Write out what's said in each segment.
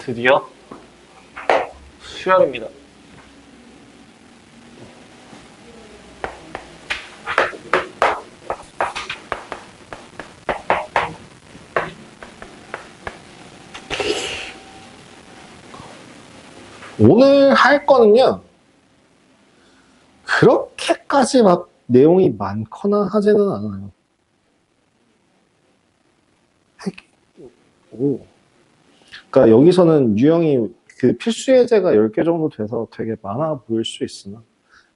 드디어 수열입니다. 오늘 할 거는요, 그렇게까지 막 내용이 많거나 하지는 않아요. 오. 그러니까 여기서는 유형이 그 필수 예제가 10개 정도 돼서 되게 많아 보일 수 있으나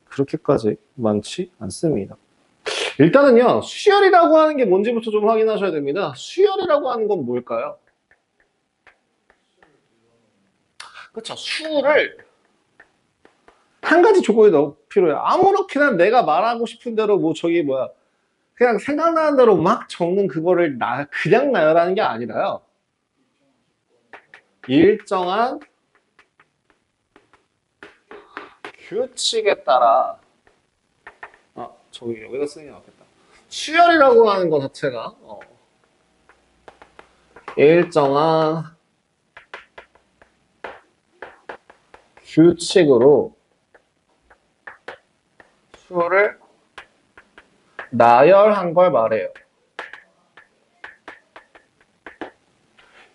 그렇게까지 많지 않습니다. 일단은요, 수열이라고 하는 게 뭔지부터 좀 확인하셔야 됩니다. 수열이라고 하는 건 뭘까요? 그렇죠. 수를 한 가지 조건이 너무 필요해요. 아무렇게나 내가 말하고 싶은 대로 뭐 저기 뭐야 그냥 생각나는 대로 막 적는 그거를 그냥 나열하는 게 아니라요. 일정한 규칙에 따라 저기 여기다 쓰는 게 낫겠다. 수열이라고 하는 것 자체가 일정한 규칙으로 수를 나열한 걸 말해요.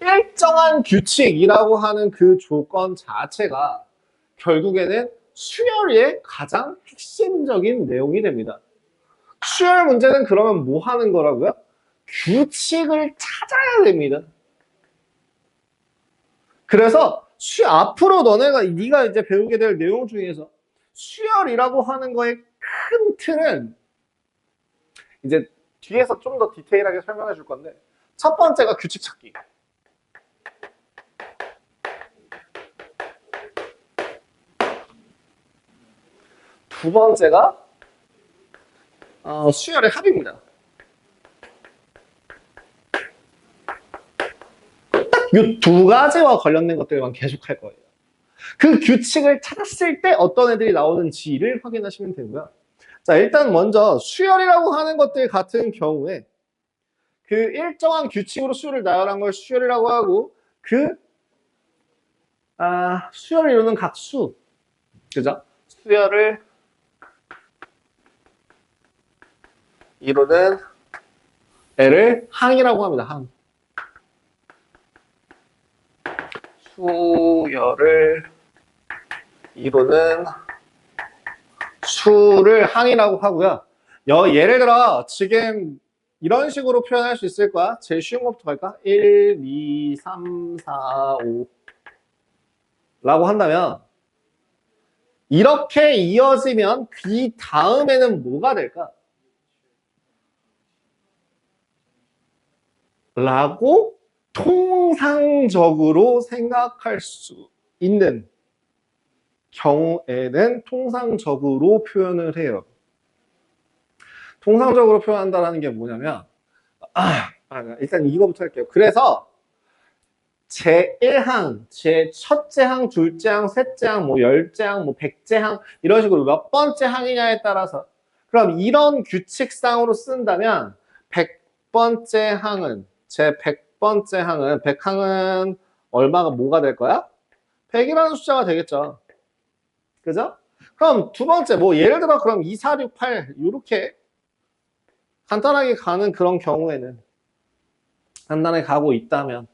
일정한 규칙이라고 하는 그 조건 자체가 결국에는 수열의 가장 핵심적인 내용이 됩니다. 수열 문제는 그러면 뭐 하는 거라고요? 규칙을 찾아야 됩니다. 그래서 앞으로 네가 이제 배우게 될 내용 중에서 수열이라고 하는 거의 큰 틀은 이제 뒤에서 좀 더 디테일하게 설명해 줄 건데, 첫 번째가 규칙 찾기. 두 번째가 수열의 합입니다. 이 두 가지와 관련된 것들만 계속 할 거예요. 그 규칙을 찾았을 때 어떤 애들이 나오는지를 확인하시면 되고요. 자, 일단 먼저 수열이라고 하는 것들 같은 경우에 그 일정한 규칙으로 수열을 나열한 걸 수열이라고 하고, 수열을 이루는 각 수, 그죠? 수열을 이루는 애를 항이라고 합니다. 항. 수열을 이루는 수를 항이라고 하고요. 예를 들어 지금 이런 식으로 표현할 수 있을 거야. 제일 쉬운 것부터 갈까? 1, 2, 3, 4, 5 라고 한다면 이렇게 이어지면 그 다음에는 뭐가 될까? 라고 통상적으로 생각할 수 있는 경우에는 통상적으로 표현을 해요. 통상적으로 표현한다는 게 뭐냐면 일단 이거부터 할게요. 그래서 제1항, 제 첫째 항, 둘째 항, 셋째 항, 뭐 열째 항, 뭐 백째 항 이런 식으로 몇 번째 항이냐에 따라서, 그럼 이런 규칙상으로 쓴다면 100번째 항은 제 100번째 항은 100항은 얼마가 뭐가 될 거야? 100이라는 숫자가 되겠죠. 그죠? 그럼 두 번째 뭐 예를 들어 그럼 2, 4, 6, 8 이렇게 간단하게 가는 그런 경우에는, 간단하게 가고 있다면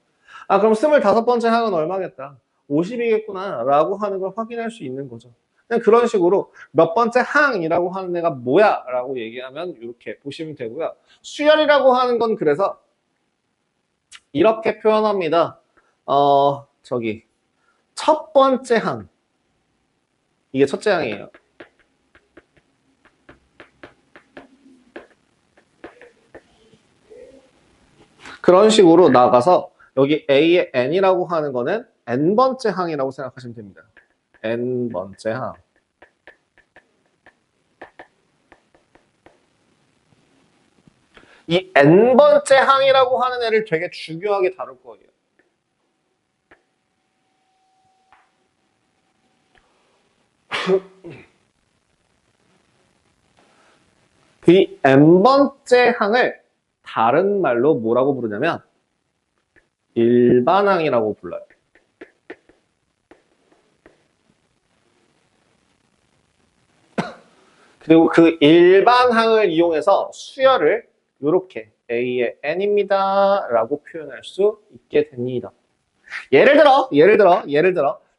그럼 25번째 항은 얼마겠다? 50이겠구나 라고 하는 걸 확인할 수 있는 거죠. 그냥 그런 식으로 몇 번째 항이라고 하는 애가 뭐야? 라고 얘기하면 이렇게 보시면 되고요. 수열이라고 하는 건 그래서 이렇게 표현합니다. 첫 번째 항, 이게 첫째 항이에요. 그런 식으로 나가서 여기 A의 N이라고 하는 거는 N번째 항이라고 생각하시면 됩니다. N번째 항. 이 N번째 항이라고 하는 애를 되게 중요하게 다룰 거예요. 이 N번째 항을 다른 말로 뭐라고 부르냐면 일반항이라고 불러요. 그리고 그 일반항을 이용해서 수열을 이렇게 A의 n입니다 라고 표현할 수 있게 됩니다. 예를 들어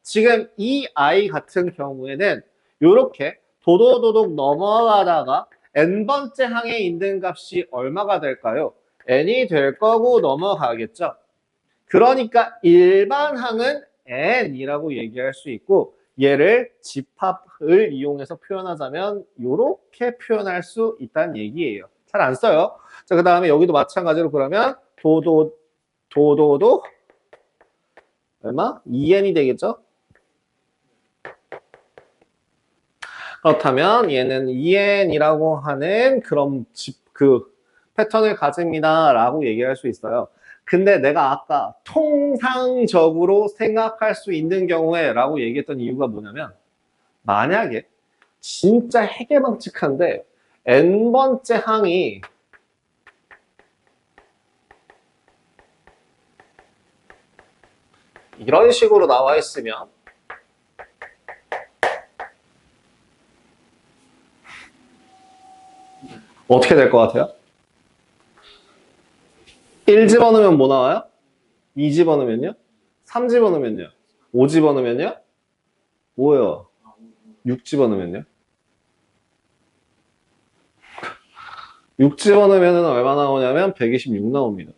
지금 이 아이 같은 경우에는 이렇게 도도도독 넘어가다가 n번째 항에 있는 값이 얼마가 될까요? n이 될 거고 넘어가겠죠. 그러니까 일반항은 n이라고 얘기할 수 있고 얘를 집합을 이용해서 표현하자면 이렇게 표현할 수 있다는 얘기예요. 잘 안 써요. 자, 그 다음에 여기도 마찬가지로 그러면 도도 얼마? 2n이 되겠죠? 그렇다면 얘는 2n이라고 하는 그런 그 패턴을 가집니다 라고 얘기할 수 있어요. 근데 내가 아까 통상적으로 생각할 수 있는 경우에 라고 얘기했던 이유가 뭐냐면 만약에 진짜 해괴망측한데 n번째 항이 이런 식으로 나와 있으면 어떻게 될 것 같아요? 1 집어넣으면 뭐 나와요? 2 집어넣으면요? 3 집어넣으면요? 5 집어넣으면요? 뭐예요? 6 집어넣으면요? 6 집어넣으면 얼마 나오냐면 126 나옵니다.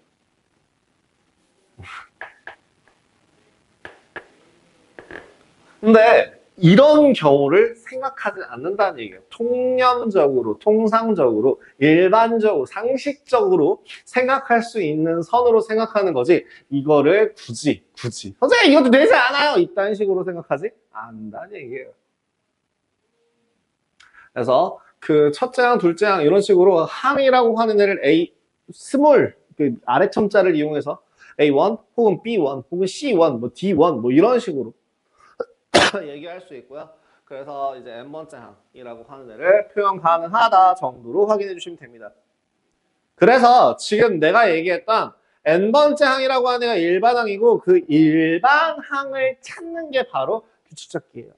근데 이런 경우를 생각하지 않는다는 얘기예요. 통념적으로, 통상적으로, 일반적으로, 상식적으로 생각할 수 있는 선으로 생각하는 거지 이거를 굳이 선생님 이것도 되지 않아요! 이딴 식으로 생각하지 않는다는 얘기예요. 그래서 그 첫째 항, 둘째 항 이런 식으로 항이라고 하는 애를 A, 스몰, 그 아래 첨자를 이용해서 A1 혹은 B1 혹은 C1, 뭐 D1 뭐 이런 식으로 얘기할 수 있고요. 그래서 이제 n번째 항이라고 하는 애를 표현 가능하다 정도로 확인해 주시면 됩니다. 그래서 지금 내가 얘기했던 n번째 항이라고 하는 애가 일반항이고 그 일반항을 찾는 게 바로 규칙찾기예요.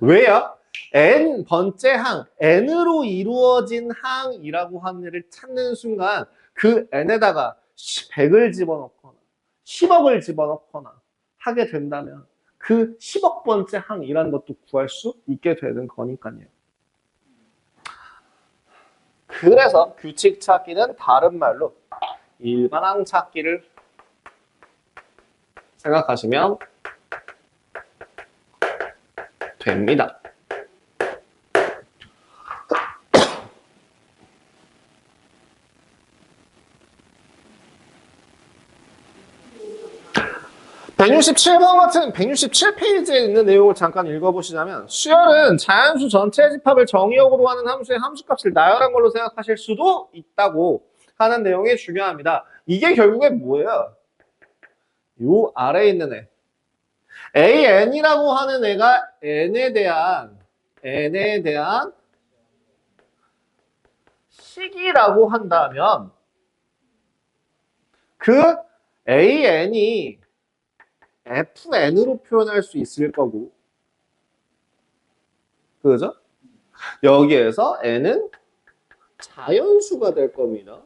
왜요? n번째 항, n으로 이루어진 항이라고 하는 애를 찾는 순간 그 n에다가 100을 집어넣거나 10억을 집어넣거나 하게 된다면 그 10억 번째 항이라는 것도 구할 수 있게 되는 거니까요. 그래서 규칙 찾기는 다른 말로 일반항 찾기를 생각하시면 됩니다. 167번 같은 167페이지에 있는 내용을 잠깐 읽어보시자면 수열은 자연수 전체 집합을 정의역으로 하는 함수의 함수값을 나열한 걸로 생각하실 수도 있다고 하는 내용이 중요합니다. 이게 결국에 뭐예요? 요 아래에 있는 애 AN이라고 하는 애가 N에 대한 식이라고 한다면 그 AN이 FN으로 표현할 수 있을 거고 그죠? 여기에서 N은 자연수가 될 겁니다.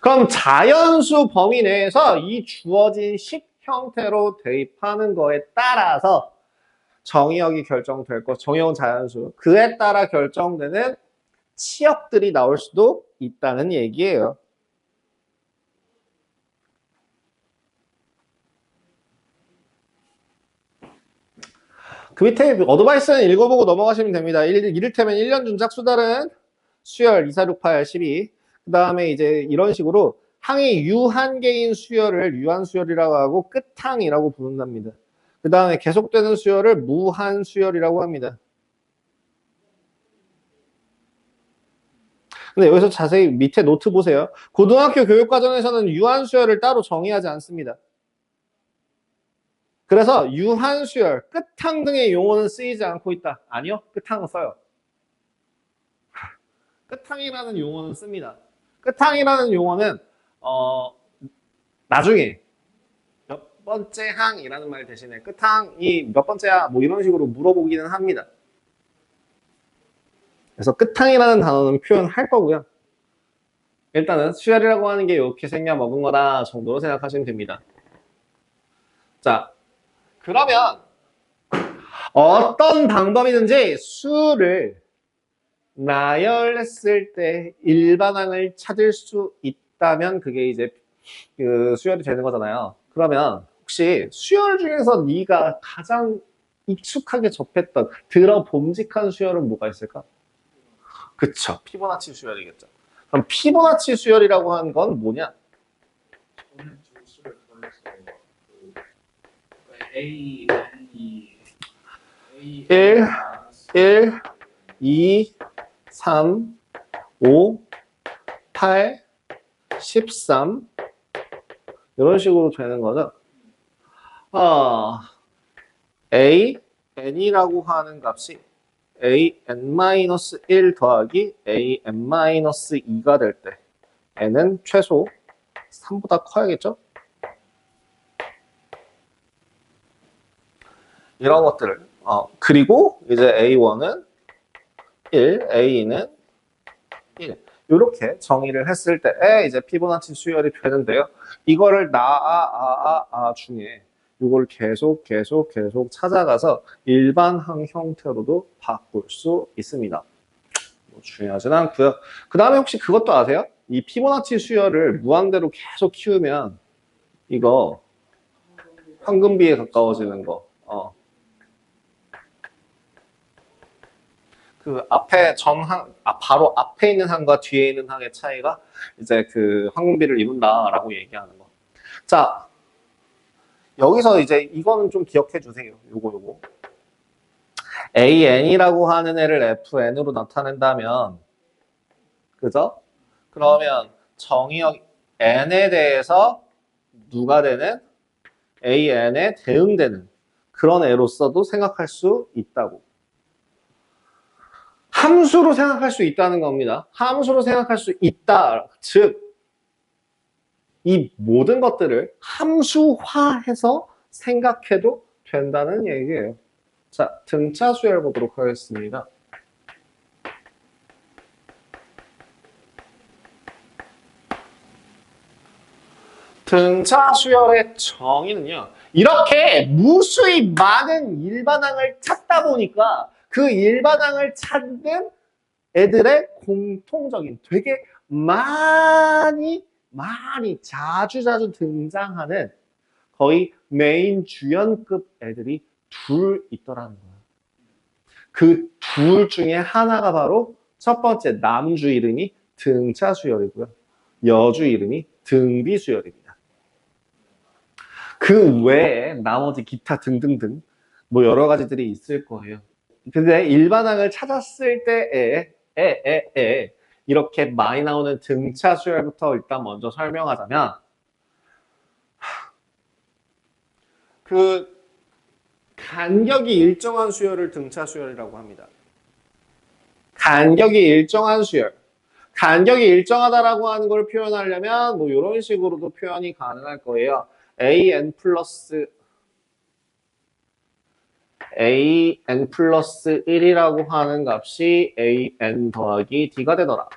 그럼 자연수 범위 내에서 이 주어진 식 형태로 대입하는 거에 따라서 정의역이 결정될 것, 정의역은 자연수. 그에 따라 결정되는 치역들이 나올 수도 있다는 얘기예요. 그 밑에 어드바이스는 읽어보고 넘어가시면 됩니다. 이를테면 1년 준작 수달은 수열 2468 12. 그 다음에 이제 이런 식으로 항이 유한계인 수열을 유한수열이라고 하고 끝항이라고 부른답니다. 그 다음에 계속되는 수열을 무한수열이라고 합니다. 근데 여기서 자세히 밑에 노트 보세요. 고등학교 교육과정에서는 유한수열을 따로 정의하지 않습니다. 그래서 유한수열, 끝항 등의 용어는 쓰이지 않고 있다. 아니요, 끝항은 써요. 끝항이라는 용어는 씁니다. 끝항이라는 용어는 나중에 몇 번째 항이라는 말 대신에 끝항이 몇 번째야? 뭐 이런 식으로 물어보기는 합니다. 그래서 끝항이라는 단어는 표현할 거고요. 일단은 수열이라고 하는 게 이렇게 생겨 먹은 거다 정도로 생각하시면 됩니다. 자, 그러면 어떤 방법이든지 수를 나열했을 때 일반항을 찾을 수 있다면 그게 이제 그 수열이 되는 거잖아요. 그러면 혹시 수열 중에서 네가 가장 익숙하게 접했던 들어봄직한 수열은 뭐가 있을까? 그쵸. 피보나치 수열이겠죠. 그럼 피보나치 수열이라고 하는 건 뭐냐? 저는 저 수를 골랐어요. A, N, E, A, 1, 1, 2, 3, 5, 8, 13 이런 식으로 되는 거죠. A, n이라고 하는 값이 an-1 더하기 an-2가 될 때 n은 최소 3보다 커야겠죠? 이런 것들을 그리고 이제 A1은 1, A는 1 이렇게 정의를 했을 때 이제 피보나치 수열이 되는데요. 이거를 중에 이걸 계속 찾아가서 일반항 형태로도 바꿀 수 있습니다. 뭐 중요하진 않고요. 그 다음에 혹시 그것도 아세요? 이 피보나치 수열을 무한대로 계속 키우면 이거 황금비에 가까워지는 거. 그 앞에 바로 앞에 있는 항과 뒤에 있는 항의 차이가 이제 그 황금비를 이룬다라고 얘기하는 거. 자, 여기서 이제 이거는 좀 기억해 주세요. 요거. AN이라고 하는 애를 FN으로 나타낸다면, 그죠? 그러면 정의역 N에 대해서 누가 되는? AN에 대응되는 그런 애로서도 생각할 수 있다고. 함수로 생각할 수 있다는 겁니다. 함수로 생각할 수 있다. 즉, 이 모든 것들을 함수화해서 생각해도 된다는 얘기예요. 자, 등차 수열 보도록 하겠습니다. 등차 수열의 정의는요. 이렇게 무수히 많은 일반항을 찾다 보니까 그 일반항을 찾는 애들의 공통적인 되게 많이 자주 등장하는 거의 메인 주연급 애들이 둘 있더라는 거예요. 그 둘 중에 하나가 바로 첫 번째 남주 이름이 등차 수열이고요. 여주 이름이 등비 수열입니다. 그 외에 나머지 기타 등등등 뭐 여러 가지들이 있을 거예요. 근데 일반항을 찾았을 때에 이렇게 많이 나오는 등차 수열부터 일단 먼저 설명하자면 그 간격이 일정한 수열을 등차 수열이라고 합니다. 간격이 일정한 수열. 간격이 일정하다라고 하는 걸 표현하려면 뭐 이런 식으로도 표현이 가능할 거예요. an 플러스 1이라고 하는 값이 an 더하기 d가 되더라.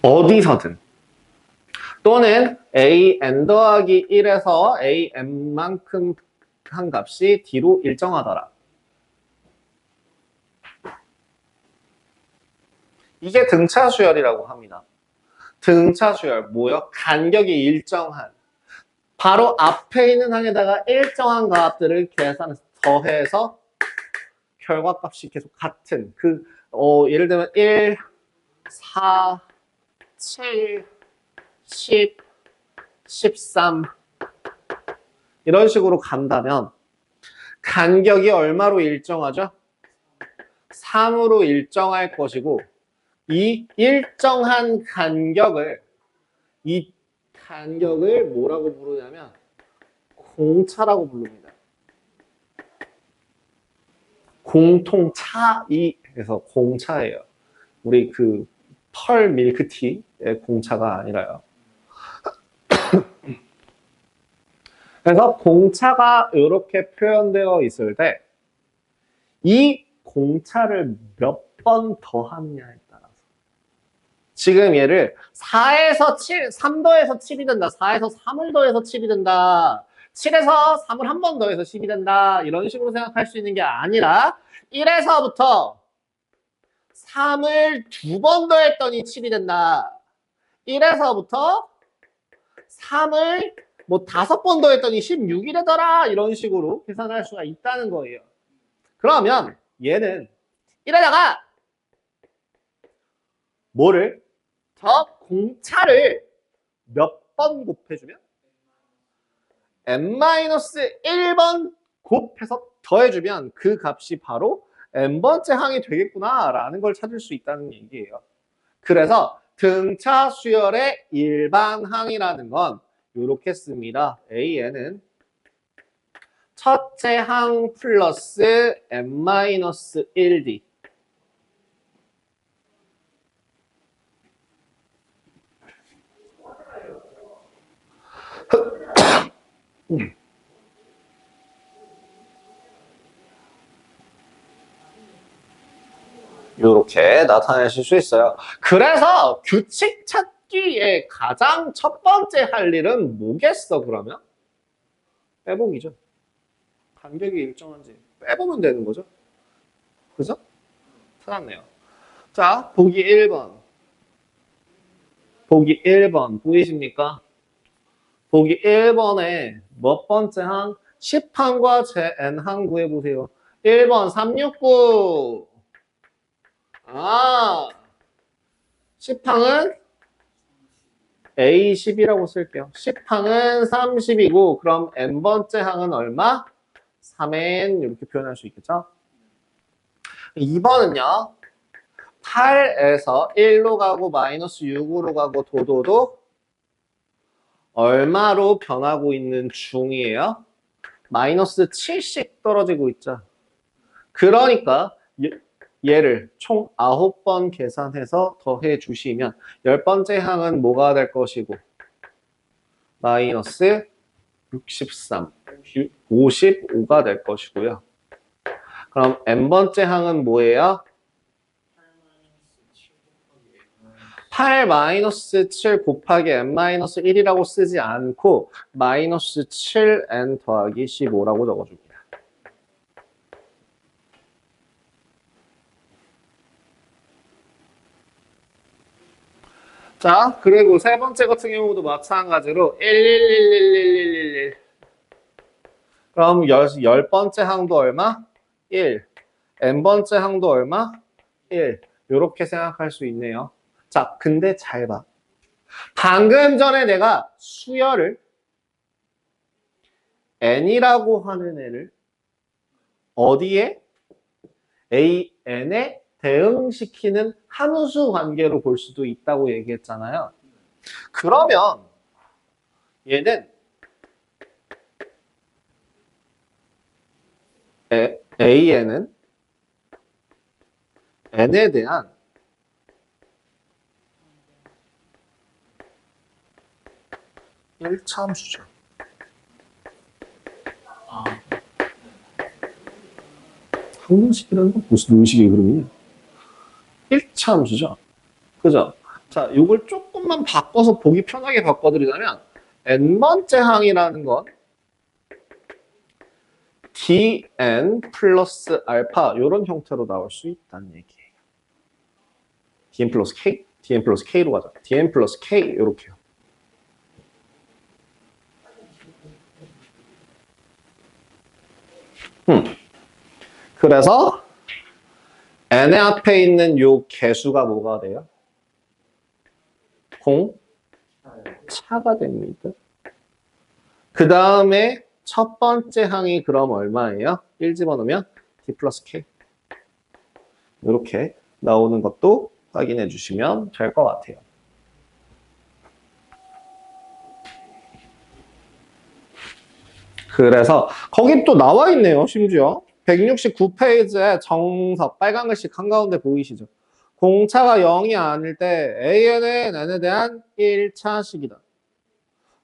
어디서든. 또는 an 더하기 1에서 an만큼 한 값이 d로 일정하더라. 이게 등차 수열이라고 합니다. 등차 수열, 뭐요? 간격이 일정한. 바로 앞에 있는 항에다가 일정한 값들을 계산해서 더해서 결과값이 계속 같은 예를 들면 1, 4, 7, 10, 13 이런 식으로 간다면 간격이 얼마로 일정하죠? 3으로 일정할 것이고 이 일정한 간격을 뭐라고 부르냐면 공차라고 부릅니다. 공통차이 그래서 공차예요. 우리 그 펄 밀크티의 공차가 아니라요. 그래서 공차가 이렇게 표현되어 있을 때 이 공차를 몇 번 더하느냐에 따라서 지금 얘를 4에서 7, 3더해서 7이 된다. 4에서 3을 더해서 7이 된다. 7에서 3을 한 번 더해서 10이 된다. 이런 식으로 생각할 수 있는 게 아니라 1에서부터 3을 두 번 더했더니 7이 된다. 1에서부터 3을 뭐 5번 더했더니 16이 되더라. 이런 식으로 계산할 수가 있다는 거예요. 그러면 얘는 1에다가 뭐를? 저 공차를 몇 번 곱해주면? n-1번 곱해서 더해주면 그 값이 바로 n번째 항이 되겠구나 라는 걸 찾을 수 있다는 얘기예요. 그래서 등차 수열의 일반 항이라는 건 이렇게 씁니다. AN은 첫째 항 플러스 n-1d 이렇게 나타내실 수 있어요. 그래서 규칙 찾기의 가장 첫 번째 할 일은 뭐겠어, 그러면? 빼보기죠. 간격이 일정한지 빼보면 되는 거죠. 그죠? 찾았네요. 자, 보기 1번. 보기 1번 보이십니까? 보기 1번에 몇 번째 항? 10항과 제 n항 구해보세요. 1번 369. 아, 10항은 A10이라고 쓸게요. 10항은 30이고 그럼 n번째 항은 얼마? 3n 이렇게 표현할 수 있겠죠? 2번은요. 8에서 1로 가고 마이너스 6으로 가고 도도도 얼마로 변하고 있는 중이에요? 마이너스 7씩 떨어지고 있죠. 그러니까 얘를 총 9번 계산해서 더해 주시면 10번째 항은 뭐가 될 것이고 마이너스 63, 55가 될 것이고요. 그럼 n번째 항은 뭐예요? 8-7 곱하기 n-1이라고 쓰지 않고 마이너스 7n 더하기 15라고 적어줍니다. 자, 그리고 세 번째 같은 경우도 마찬가지로 1111111 그럼 10번째 항도 얼마? 1. n번째 항도 얼마? 1. 이렇게 생각할 수 있네요. 자, 근데 잘 봐. 방금 전에 내가 수열을 n이라고 하는 애를 어디에? an에 대응시키는 함수 관계로 볼 수도 있다고 얘기했잖아요. 그러면 얘는 an은 n에 대한 일차 함수죠. 항공식이라는 건 무슨 의식의 흐름이냐? 1차 함수죠. 그죠? 자, 이걸 조금만 바꿔서 보기 편하게 바꿔드리자면 n번째 항이라는 건 dn 플러스 알파 이런 형태로 나올 수 있다는 얘기예요. dn 플러스 k? dn 플러스 k로 가자. dn 플러스 k 이렇게요. 그래서 n의 앞에 있는 요 개수가 뭐가 돼요? 공차가 됩니다. 그 다음에 첫 번째 항이 그럼 얼마예요? 1 집어넣으면 d 플러스 k 이렇게 나오는 것도 확인해 주시면 될 것 같아요. 그래서 거기 또 나와 있네요. 심지어 169페이지에 정석 빨간 글씨 한가운데 보이시죠? 공차가 0이 아닐 때 AN은 n에 대한 1차식이다.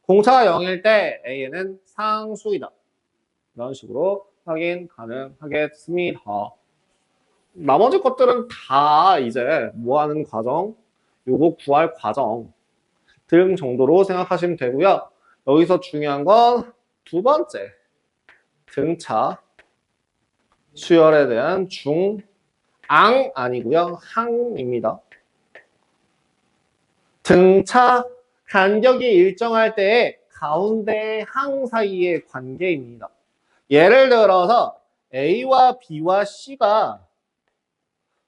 공차가 0일 때 AN은 상수이다. 이런 식으로 확인 가능하겠습니다. 나머지 것들은 다 이제 뭐 하는 과정, 요거 구할 과정 등 정도로 생각하시면 되고요. 여기서 중요한 건 두 번째, 등차 수열에 대한 앙 아니고요. 항입니다. 등차 간격이 일정할 때의 가운데 항 사이의 관계입니다. 예를 들어서 A와 B와 C가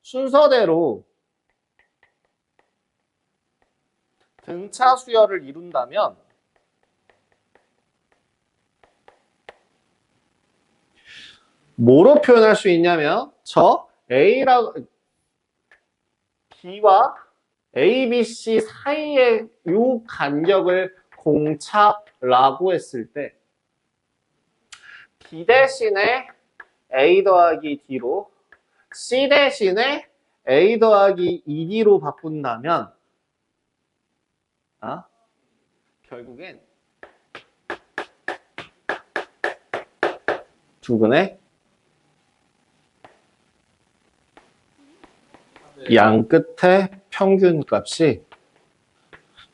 순서대로 등차 수열을 이룬다면 뭐로 표현할 수 있냐면 저 B와 A, B, C 사이의 요 간격을 공차라고 했을 때 B 대신에 A 더하기 D로 C 대신에 A 더하기 2D로 바꾼다면 결국엔 두근의 양 끝의 평균 값이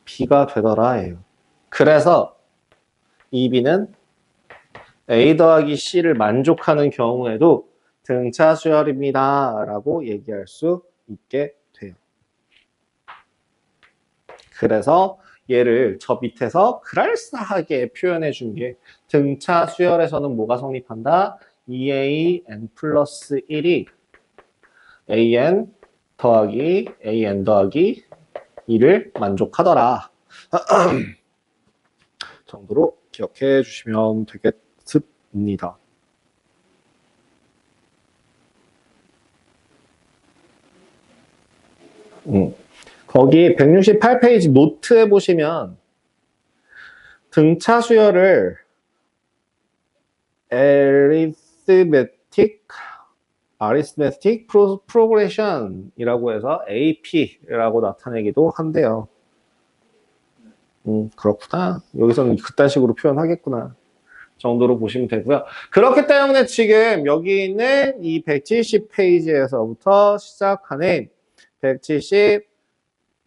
B가 되더라예요. 그래서 이 B는 A 더하기 C를 만족하는 경우에도 등차 수열입니다 라고 얘기할 수 있게 돼요. 그래서 얘를 저 밑에서 그럴싸하게 표현해 준 게 등차 수열에서는 뭐가 성립한다? 2AN 플러스 1이 AN 더하기 AN 더하기 2를 만족하더라. 정도로 기억해 주시면 되겠습니다. 거기 168페이지 노트에 보시면 등차 수열을 arithmetic progression이라고 해서 AP라고 나타내기도 한대요. 그렇구나. 여기서는 그딴 식으로 표현하겠구나. 정도로 보시면 되고요. 그렇기 때문에 지금 여기 있는 이 170페이지에서부터 시작하는 170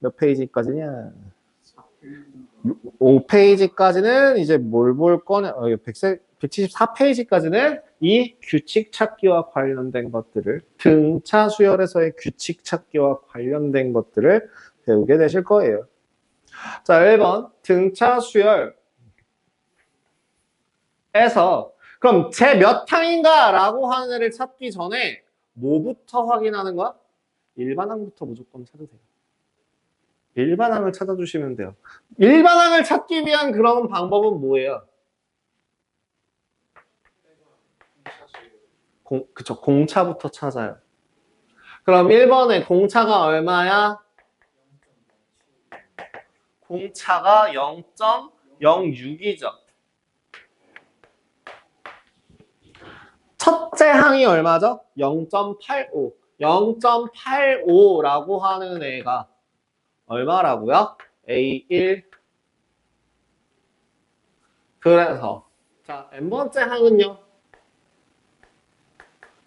몇 페이지까지냐? 5페이지까지는 이제 뭘 거냐? 174페이지까지는 이 규칙 찾기와 관련된 것들을 등차 수열에서의 규칙 찾기와 관련된 것들을 배우게 되실 거예요. 자, 1번 등차 수열에서 그럼 제 몇 항인가 라고 하는 애를 찾기 전에 뭐부터 확인하는 거야? 일반항부터 무조건 찾으세요. 일반항을 찾아주시면 돼요. 일반항을 찾기 위한 그런 방법은 뭐예요? 그쵸, 공차부터 찾아요. 그럼 1번에 공차가 얼마야? 공차가 0.06이죠. 첫째 항이 얼마죠? 0.85. 0.85라고 하는 애가 얼마라고요? A1. 그래서 자, n번째 항은요.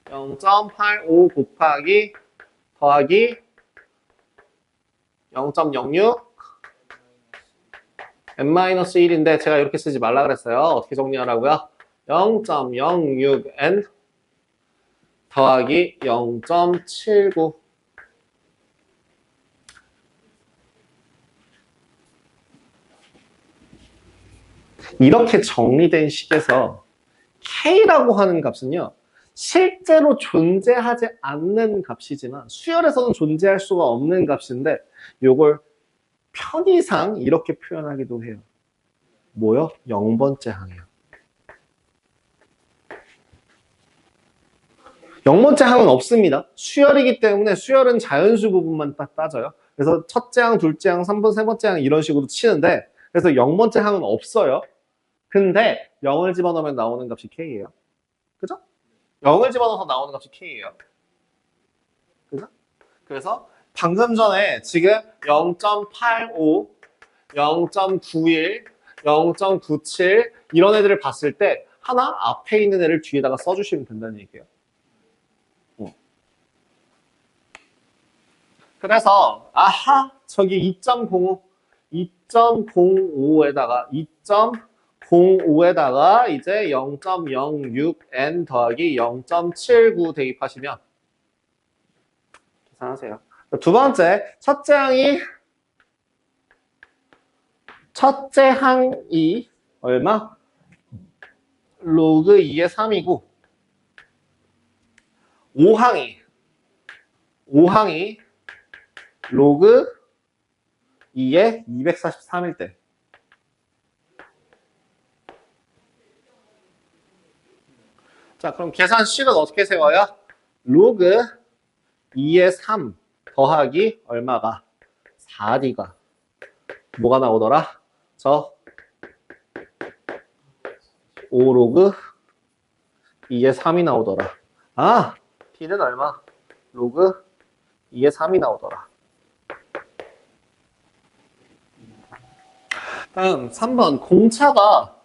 0.85 곱하기 더하기 0.06 n-1인데 제가 이렇게 쓰지 말라 그랬어요. 어떻게 정리하라고요? 0.06n 더하기 0.79 이렇게 정리된 식에서 K라고 하는 값은요. 실제로 존재하지 않는 값이지만 수열에서는 존재할 수가 없는 값인데 요걸 편의상 이렇게 표현하기도 해요. 뭐요? 0번째 항이요. 0번째 항은 없습니다. 수열이기 때문에 수열은 자연수 부분만 딱 따져요. 그래서 첫째 항, 둘째 항, 3번, 세 번째 항 이런 식으로 치는데 그래서 0번째 항은 없어요. 근데 0을 집어넣으면 나오는 값이 K예요. 그죠? 0을 집어넣어서 나오는 값이 k예요. 그죠? 그래서 방금 전에 지금 0.85, 0.91, 0.97 이런 애들을 봤을 때 하나 앞에 있는 애를 뒤에다가 써주시면 된다는 얘기예요. 그래서 아하 저기 2.05, 2.05에다가 2.05에다가 이제 0.06n 더하기 0.79 대입하시면 계산하세요. 두 번째, 첫째 항이 얼마? 로그 2의 3이고 5항이 로그 2의 243일 때. 자, 그럼 계산식은 어떻게 세워요? 로그 2의 3 더하기 얼마가? 4D가 뭐가 나오더라? 저 5로그 2의 3이 나오더라. 아, D는 얼마? 로그 2의 3이 나오더라. 다음 3번 공차가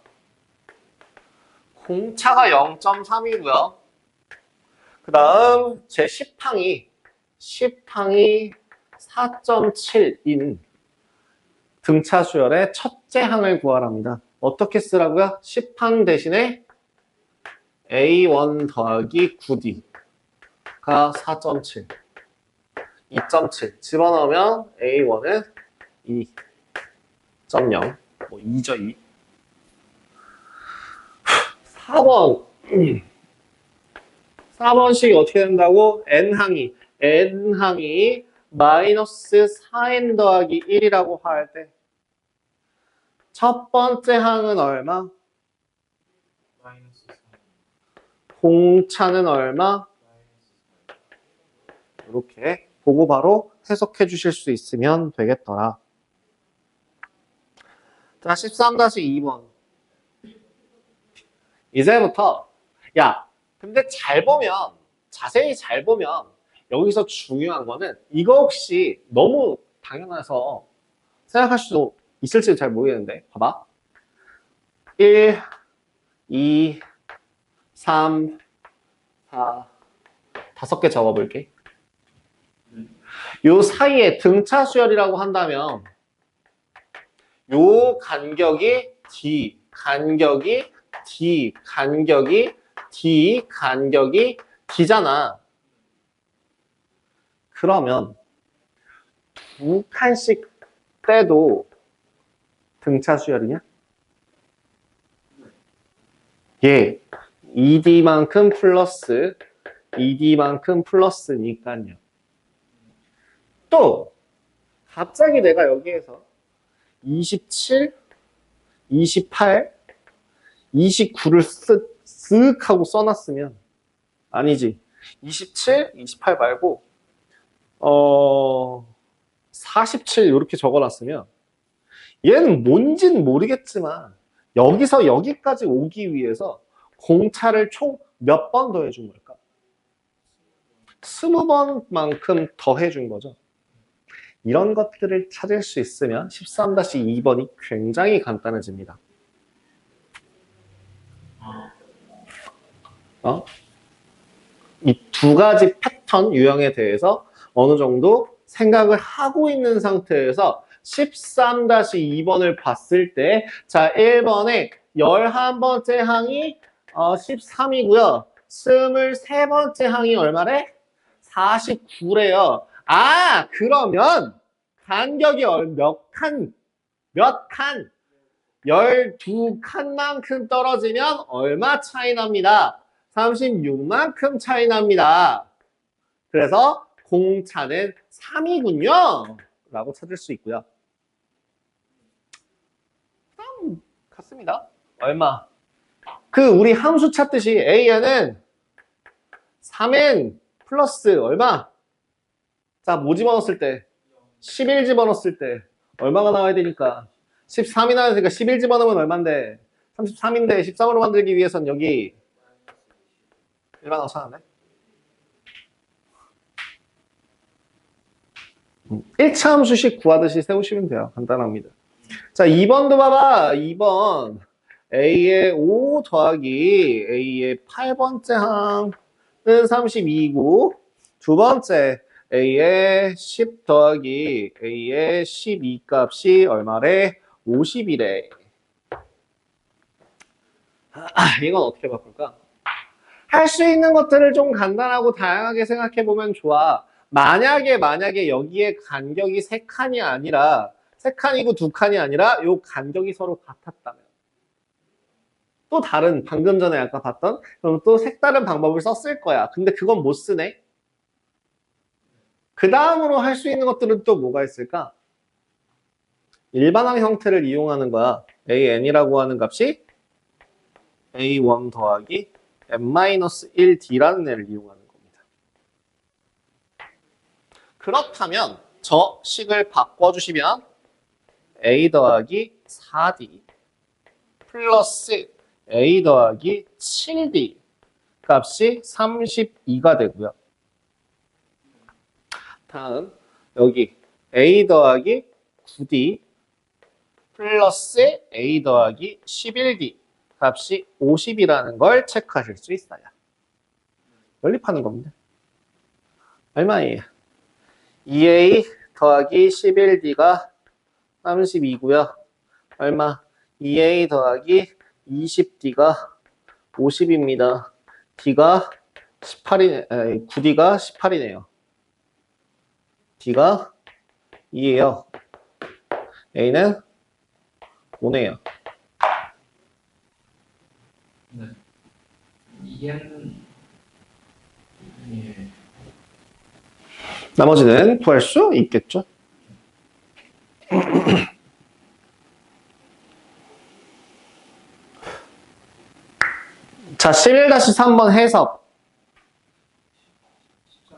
0.3이고요. 그 다음 제 10항이 4.7인 등차 수열의 첫째 항을 구하랍니다. 어떻게 쓰라고요? 10항 대신에 A1 더하기 9D가 4.7 2.7 집어넣으면 A1은 2.0 뭐 2죠 2 4번식이 어떻게 된다고? N항이 마이너스 4N 더하기 1이라고 할 때 첫 번째 항은 얼마? 마이너스 4. 공차는 얼마? 이렇게 보고 바로 해석해 주실 수 있으면 되겠더라. 자, 13-2번. 이제부터 야, 근데 자세히 잘 보면 여기서 중요한 거는 이거 혹시 너무 당연해서 생각할 수도 있을지 잘 모르겠는데 봐봐. 1, 2, 3, 4 5개 적어볼게. 요 사이에 등차 수열이라고 한다면 요 간격이 D, 간격이 D잖아. 그러면 두 칸씩 떼도 등차 수열이냐? 예, ED만큼 플러스니까요. 또 갑자기 내가 여기에서 27, 28, 29를 쓱 하고 써놨으면 아니지. 27, 28 말고 47 이렇게 적어놨으면 얘는 뭔진 모르겠지만 여기서 여기까지 오기 위해서 공차를 총 몇 번 더 해준 걸까? 20번만큼 더 해준 거죠. 이런 것들을 찾을 수 있으면 13-2번이 굉장히 간단해집니다. 이 두 가지 패턴 유형에 대해서 어느 정도 생각을 하고 있는 상태에서 13-2번을 봤을 때, 자, 1번에 11번째 항이 13이고요. 23번째 항이 얼마래? 49래요. 아, 그러면 간격이 몇 칸? 12칸만큼 떨어지면 얼마 차이 납니다. 36만큼 차이 납니다. 그래서 공차는 3이군요. 라고 찾을 수 있고요. 같습니다. 얼마? 우리 함수 찾듯이 AN은 3N 플러스 얼마? 자, 뭐 집어넣었을 때? 11 집어넣었을 때 얼마가 나와야 되니까? 13이 나왔으니까 11 집어넣으면 얼만데? 33인데 13으로 만들기 위해선 여기 일반항 찾았네. 1차 함수식 구하듯이 세우시면 돼요. 간단합니다. 자, 2번도 봐봐. 2번. A의 5 더하기 A의 8번째 항은 32고, 두 번째 A의 10 더하기 A의 12 값이 얼마래? 50이래. 이건 어떻게 바꿀까? 할 수 있는 것들을 좀 간단하고 다양하게 생각해 보면 좋아. 만약에 여기에 간격이 3칸이 아니라 3칸이고 2칸이 아니라 요 간격이 서로 같았다면 또 다른 방금 전에 아까 봤던 그럼 또 색다른 방법을 썼을 거야. 근데 그건 못 쓰네. 그 다음으로 할 수 있는 것들은 또 뭐가 있을까? 일반항 형태를 이용하는 거야. AN이라고 하는 값이 A1 더하기 n-1d라는 애를 이용하는 겁니다. 그렇다면 저 식을 바꿔주시면 A 더하기 4D 플러스 A 더하기 7D 값이 32가 되고요. 다음 여기 A 더하기 9D 플러스 A 더하기 11D 값이 50이라는 걸 체크하실 수 있어요. 연립하는 겁니다. 얼마예요? 2A 더하기 11D가 32고요. 얼마? 2A 더하기 20D가 50입니다. D가 18이네, 9D가 18이네요. D가 2예요. A는 5네요. 네. EN 예. 나머지는 구할 수 있겠죠? 자, 11-3번 해석.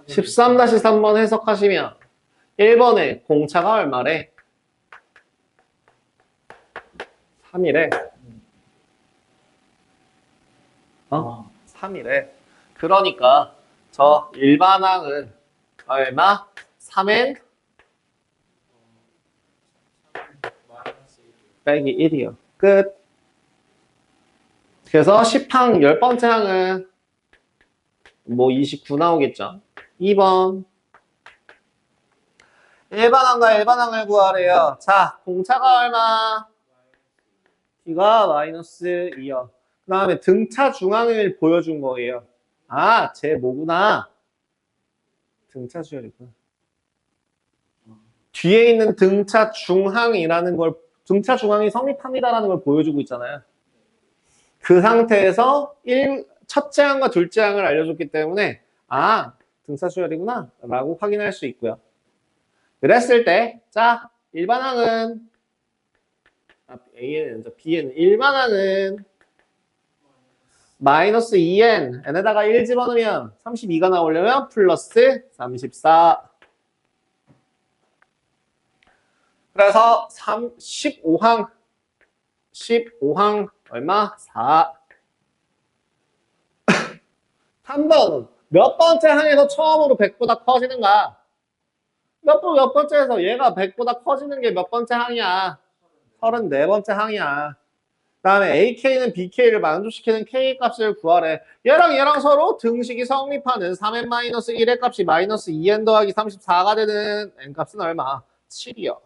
13-3번 해석하시면 1번에 공차가 얼마래? 3이래. 3이래. 그러니까 저 일반항은 얼마? 3n 빼기 1이요. 끝. 그래서 10항 10번째 항은 뭐 29 나오겠죠. 2번. 일반항과 일반항을 구하래요. 자, 공차가 얼마? D가 마이너스 2요. 그 다음에 등차 중앙을 보여준 거예요. 아, 쟤 뭐구나. 등차 수열이구나. 뒤에 있는 등차 중항이라는 걸, 등차 중항이 성립합니다라는 걸 보여주고 있잖아요. 그 상태에서 첫째 항과 둘째 항을 알려줬기 때문에 아, 등차 수열이구나 라고 확인할 수 있고요. 그랬을 때, 자, 일반항은 A는, B는 일반항은 마이너스 2n, n에다가 1 집어넣으면 32가 나오려면 플러스 34. 그래서 15항 얼마? 4. 3번 몇 번째 항에서 처음으로 100보다 커지는가? 몇 번째에서 얘가 100보다 커지는 게 몇 번째 항이야? 34번째 항이야. 그 다음에 AK는 BK를 만족시키는 K 값을 구하래. 얘랑 서로 등식이 성립하는 3n-1의 값이 마이너스 2n 더하기 34가 되는 n 값은 얼마? 7이요.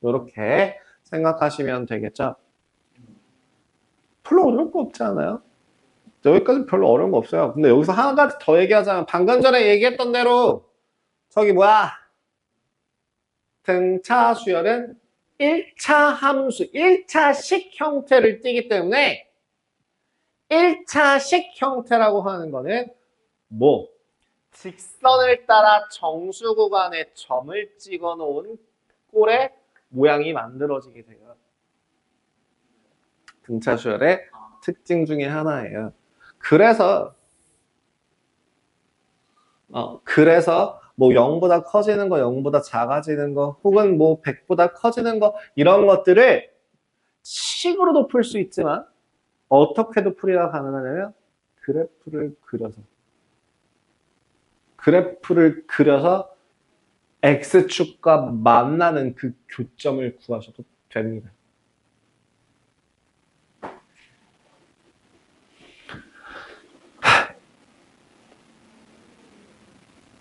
이렇게 생각하시면 되겠죠. 별로 어려울 거 없지 않아요? 여기까지 별로 어려운 거 없어요. 근데 여기서 한 가지 더 얘기하자면 방금 전에 얘기했던 대로 저기 뭐야? 등차 수열은 1차 함수, 1차식 형태를 띠기 때문에 1차식 형태라고 하는 거는 뭐? 직선을 따라 정수 구간에 점을 찍어 놓은 꼴의 모양이 만들어지게 돼요. 등차 수열의 특징 중에 하나예요. 그래서 뭐 0보다 커지는 거, 0보다 작아지는 거, 혹은 뭐 100보다 커지는 거 이런 것들을 식으로도 풀 수 있지만 어떻게도 풀이가 가능하냐면 그래프를 그려서 x축과 만나는 그 교점을 구하셔도 됩니다.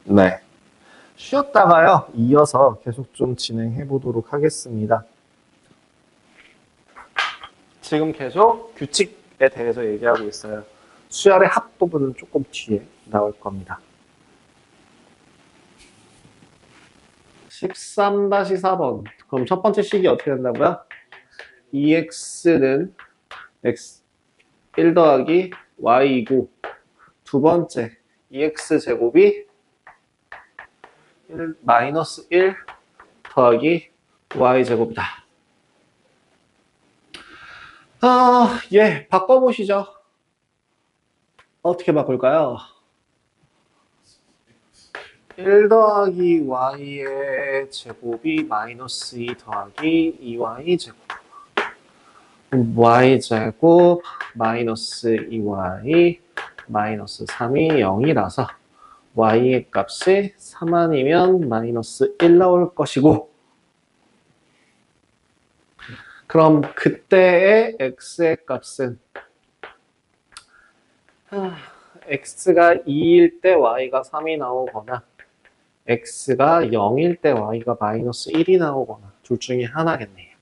네. 쉬었다가요, 이어서 계속 좀 진행해 보도록 하겠습니다. 지금 계속 규칙에 대해서 얘기하고 있어요. 수열의 합 부분은 조금 뒤에 나올 겁니다. 13-4번. 그럼 첫 번째 식이 어떻게 된다고요? 2x는 x 1 더하기 y이고, 두 번째 2x 제곱이 마이너스 1 더하기 y 제곱이다. 예, 바꿔보시죠. 어떻게 바꿀까요? 1 더하기 y의 제곱이 마이너스 2 더하기 2y 제곱. y 제곱 마이너스 2y 마이너스 3이 0이라서 y의 값이 3 아니면 마이너스 1 나올 것이고, 그럼 그때의 x의 값은 x가 2일 때 y가 3이 나오거나 x가 0일 때 y가 마이너스 1이 나오거나 둘 중에 하나겠네요.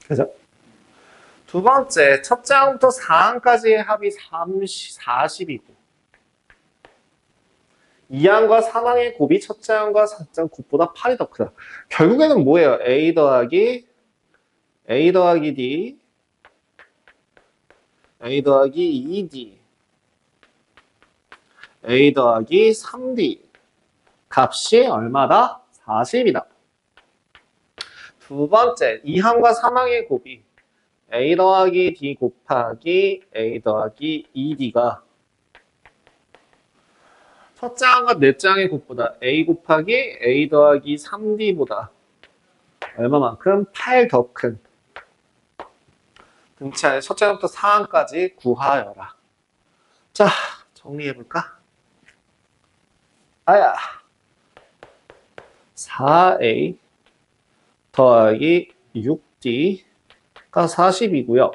그죠? 두 번째, 첫째 항부터 4항까지의 합이 40이고 2항과 3항의 곱이 첫째 항과 4째 항 곱보다 8이 더 크다. 결국에는 뭐예요? a 더하기 d a 더하기 2d a 더하기 3d 값이 얼마다? 40이다. 두 번째, 2항과 3항의 곱이 a 더하기 d 곱하기 a 더하기 2d가 첫째 항과 넷째 항의 곱보다 a 곱하기 a 더하기 3d보다 얼마만큼? 8 더 큰 등치 안에 첫째 항부터 4항까지 구하여라. 자, 정리해볼까? 4a 더하기 6d가 40이고요.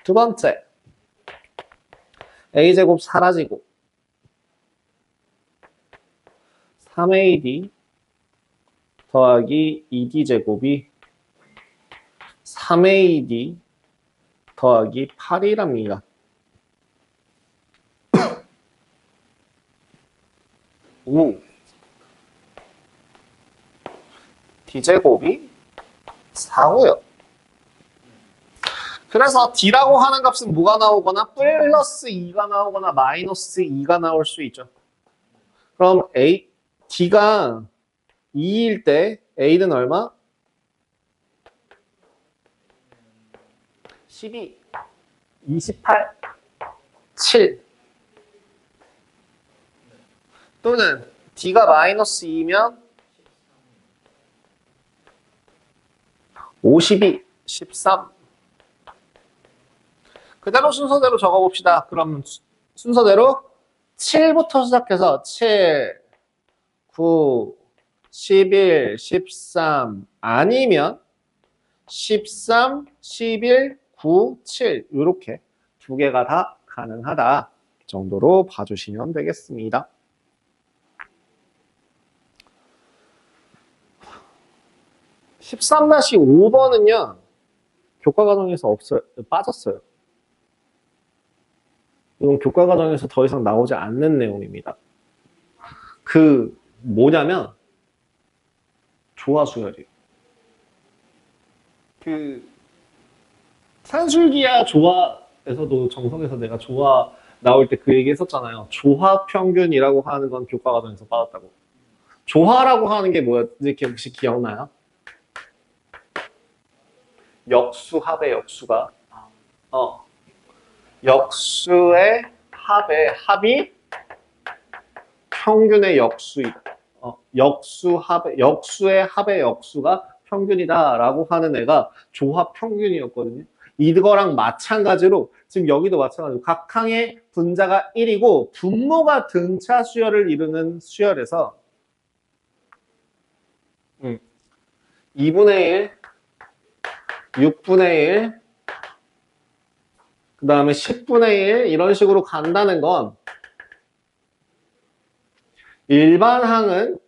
두 번째, a제곱 사라지고 3ad 더하기 2d제곱이 3ad 더하기 8이랍니다. 오. d제곱이 4고요. 그래서 d라고 하는 값은 뭐가 나오거나 플러스 2가 나오거나 마이너스 2가 나올 수 있죠. 그럼 d가 2일 때 a는 얼마? 12, 28, 7 또는 d가 마이너스 2면 52, 13 그대로 순서대로 적어봅시다. 그럼 순서대로 7부터 시작해서 7, 9, 11, 13 아니면 13, 11, 9, 7 이렇게 두 개가 다 가능하다 정도로 봐주시면 되겠습니다. (13-5번은요) 교과과정에서 빠졌어요. 이건 교과과정에서 더 이상 나오지 않는 내용입니다. 그 뭐냐면 조화수열이에요. 그 산술기하 조화에서도 정석에서 내가 조화 나올 때 그 얘기 했었잖아요. 조화 평균이라고 하는 건 교과과정에서 빠졌다고. 조화라고 하는 게 뭐였지? 혹시 기억나요? 역수 합의 역수가 역수의 합이 평균의 역수이다. 역수의 합의 역수가 평균이다라고 하는 애가 조합 평균이었거든요. 이거랑 마찬가지로 지금 여기도 마찬가지로 각 항의 분자가 1이고 분모가 등차 수열을 이루는 수열에서 2분의 1, 6분의 1, 그 다음에 10분의 1 이런 식으로 간다는 건 일반 항은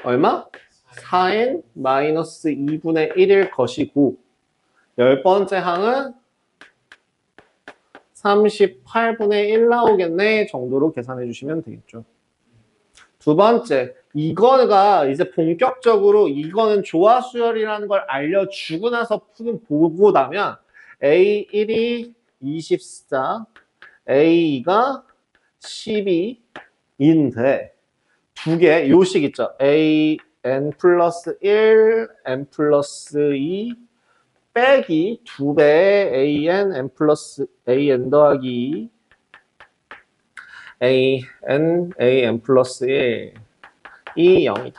얼마? 4n 마이너스 2분의 1일 것이고 10번째 항은 38분의 1 나오겠네 정도로 계산해 주시면 되겠죠. 두 번째, 이거가 이제 본격적으로 이거는 조화수열이라는 걸 알려주고 나서 보고 나면 A1이 24, A2가 12인데 두 개, 요식 있죠. AN 플러스 1, N 플러스 2 빼기 2배의 AN, N 플러스 AN 더하기 2 AN 플러스 1 이 0이다.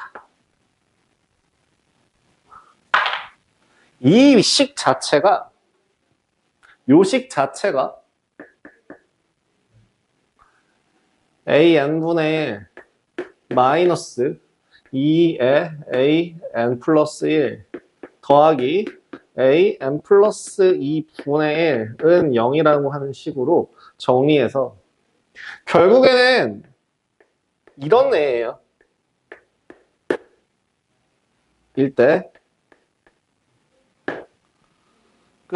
이 식 자체가 요식 자체가 AN분의 1 마이너스 2의 AN 플러스 1 더하기 AN 플러스 2분의 1은 0이라고 하는 식으로 정리해서 결국에는 이런 애예요. 일대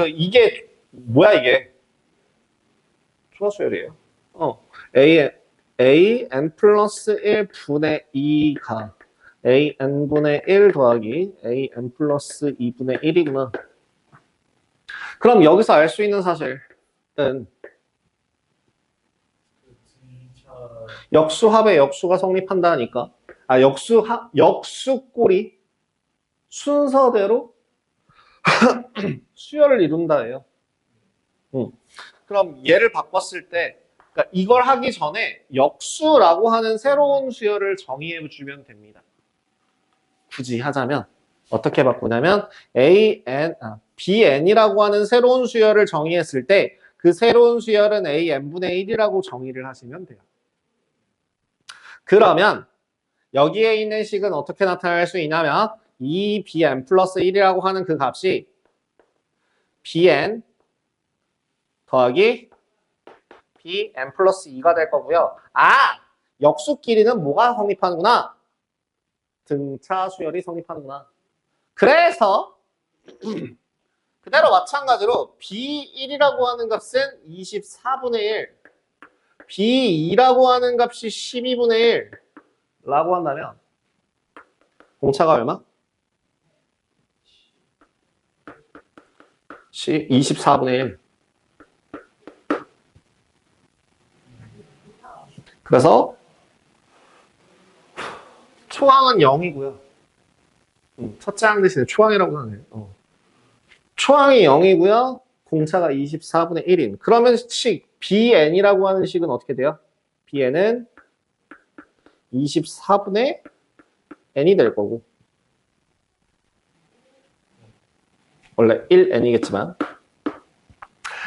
이게 뭐야 이게 조화수열이에요. AN 플러스 1분의 2가 AN분의 1 더하기 AN 플러스 2분의 1이구나. 그럼 여기서 알 수 있는 사실은 역수합의 역수가 성립한다니까. 역수꼴이 순서대로 수열을 이룬다예요. 그럼 얘를 바꿨을 때 그러니까 이걸 하기 전에 역수라고 하는 새로운 수열을 정의해 주면 됩니다. 굳이 하자면 어떻게 바꾸냐면 BN이라고 하는 새로운 수열을 정의했을 때 그 새로운 수열은 AN분의 1이라고 정의를 하시면 돼요. 그러면 여기에 있는 식은 어떻게 나타날 수 있냐면 2BN 플러스 1이라고 하는 그 값이 BN 더하기 BN 플러스 2가 될 거고요. 역수끼리는 뭐가 성립하는구나? 등차 수열이 성립하는구나. 그래서 그대로 마찬가지로 B1이라고 하는 값은 24분의 1, B2라고 하는 값이 12분의 1 라고 한다면 공차가 얼마? 24분의 1. 그래서 초항은 0이고요. 첫째 항 대신에 초항이라고 하네요. 초항이 0이고요. 공차가 24분의 1인. 그러면 식 BN이라고 하는 식은 어떻게 돼요? BN은 24분의 N이 될 거고. 원래 1N이겠지만.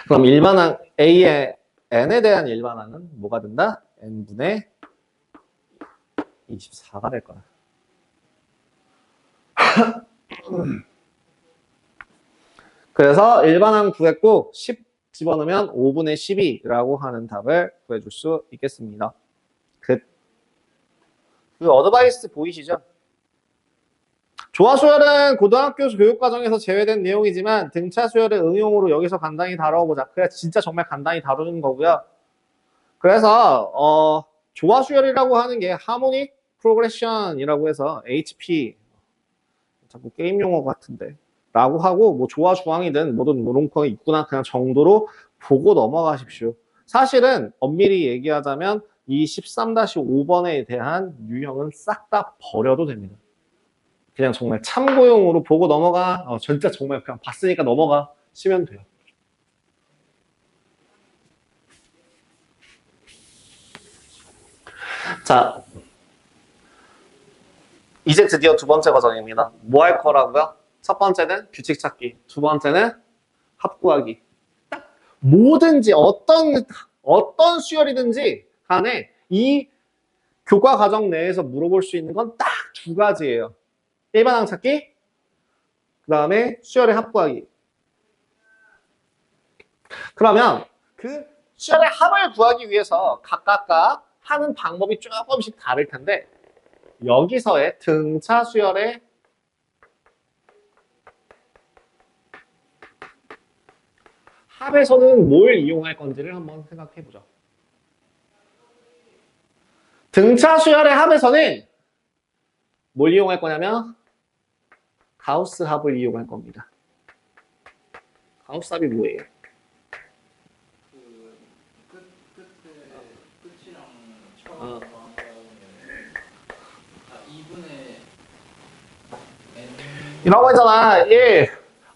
그럼 일반항 A의 N에 대한 일반항은 뭐가 된다? N분의 24가 될 거야. 그래서 일반항 구했고 10 집어넣으면 5분의 12라고 하는 답을 구해줄 수 있겠습니다. 그 어드바이스 보이시죠? 조화수열은 고등학교 교육과정에서 제외된 내용이지만 등차수열의 응용으로 여기서 간단히 다뤄보자. 그래 진짜 정말 간단히 다루는 거고요. 그래서 조화수열이라고 하는 게 하모닉 프로그레션이라고 해서 HP 자꾸 게임 용어 같은데 라고 하고 뭐 조화 주황이든 뭐든 이런 거 있구나 그냥 정도로 보고 넘어가십시오. 사실은 엄밀히 얘기하자면 이 13-5번에 대한 유형은 싹 다 버려도 됩니다. 그냥 정말 참고용으로 보고 넘어가. 진짜 정말 그냥 봤으니까 넘어가 시면 돼요. 자, 이제 드디어 두 번째 과정입니다. 뭐 할 거라고요? 첫 번째는 규칙 찾기, 두 번째는 합 구하기. 딱 뭐든지 어떤 수열이든지 간에 이 교과 과정 내에서 물어볼 수 있는 건 딱 두 가지예요. 일반항 찾기, 그 다음에 수열의 합 구하기. 그러면 그 수열의 합을 구하기 위해서 각각 하는 방법이 조금씩 다를 텐데 여기서의 등차 수열의 합에서는 뭘 이용할 건지를 한번 생각해 보죠. 등차 수열의 합에서는 뭘 이용할 거냐면 가우스 합을 이용할 겁니다. 가우스 합이 뭐예요? 끝이랑 처음 어. 더한 다음에 2분의 n 이런 거 있잖아.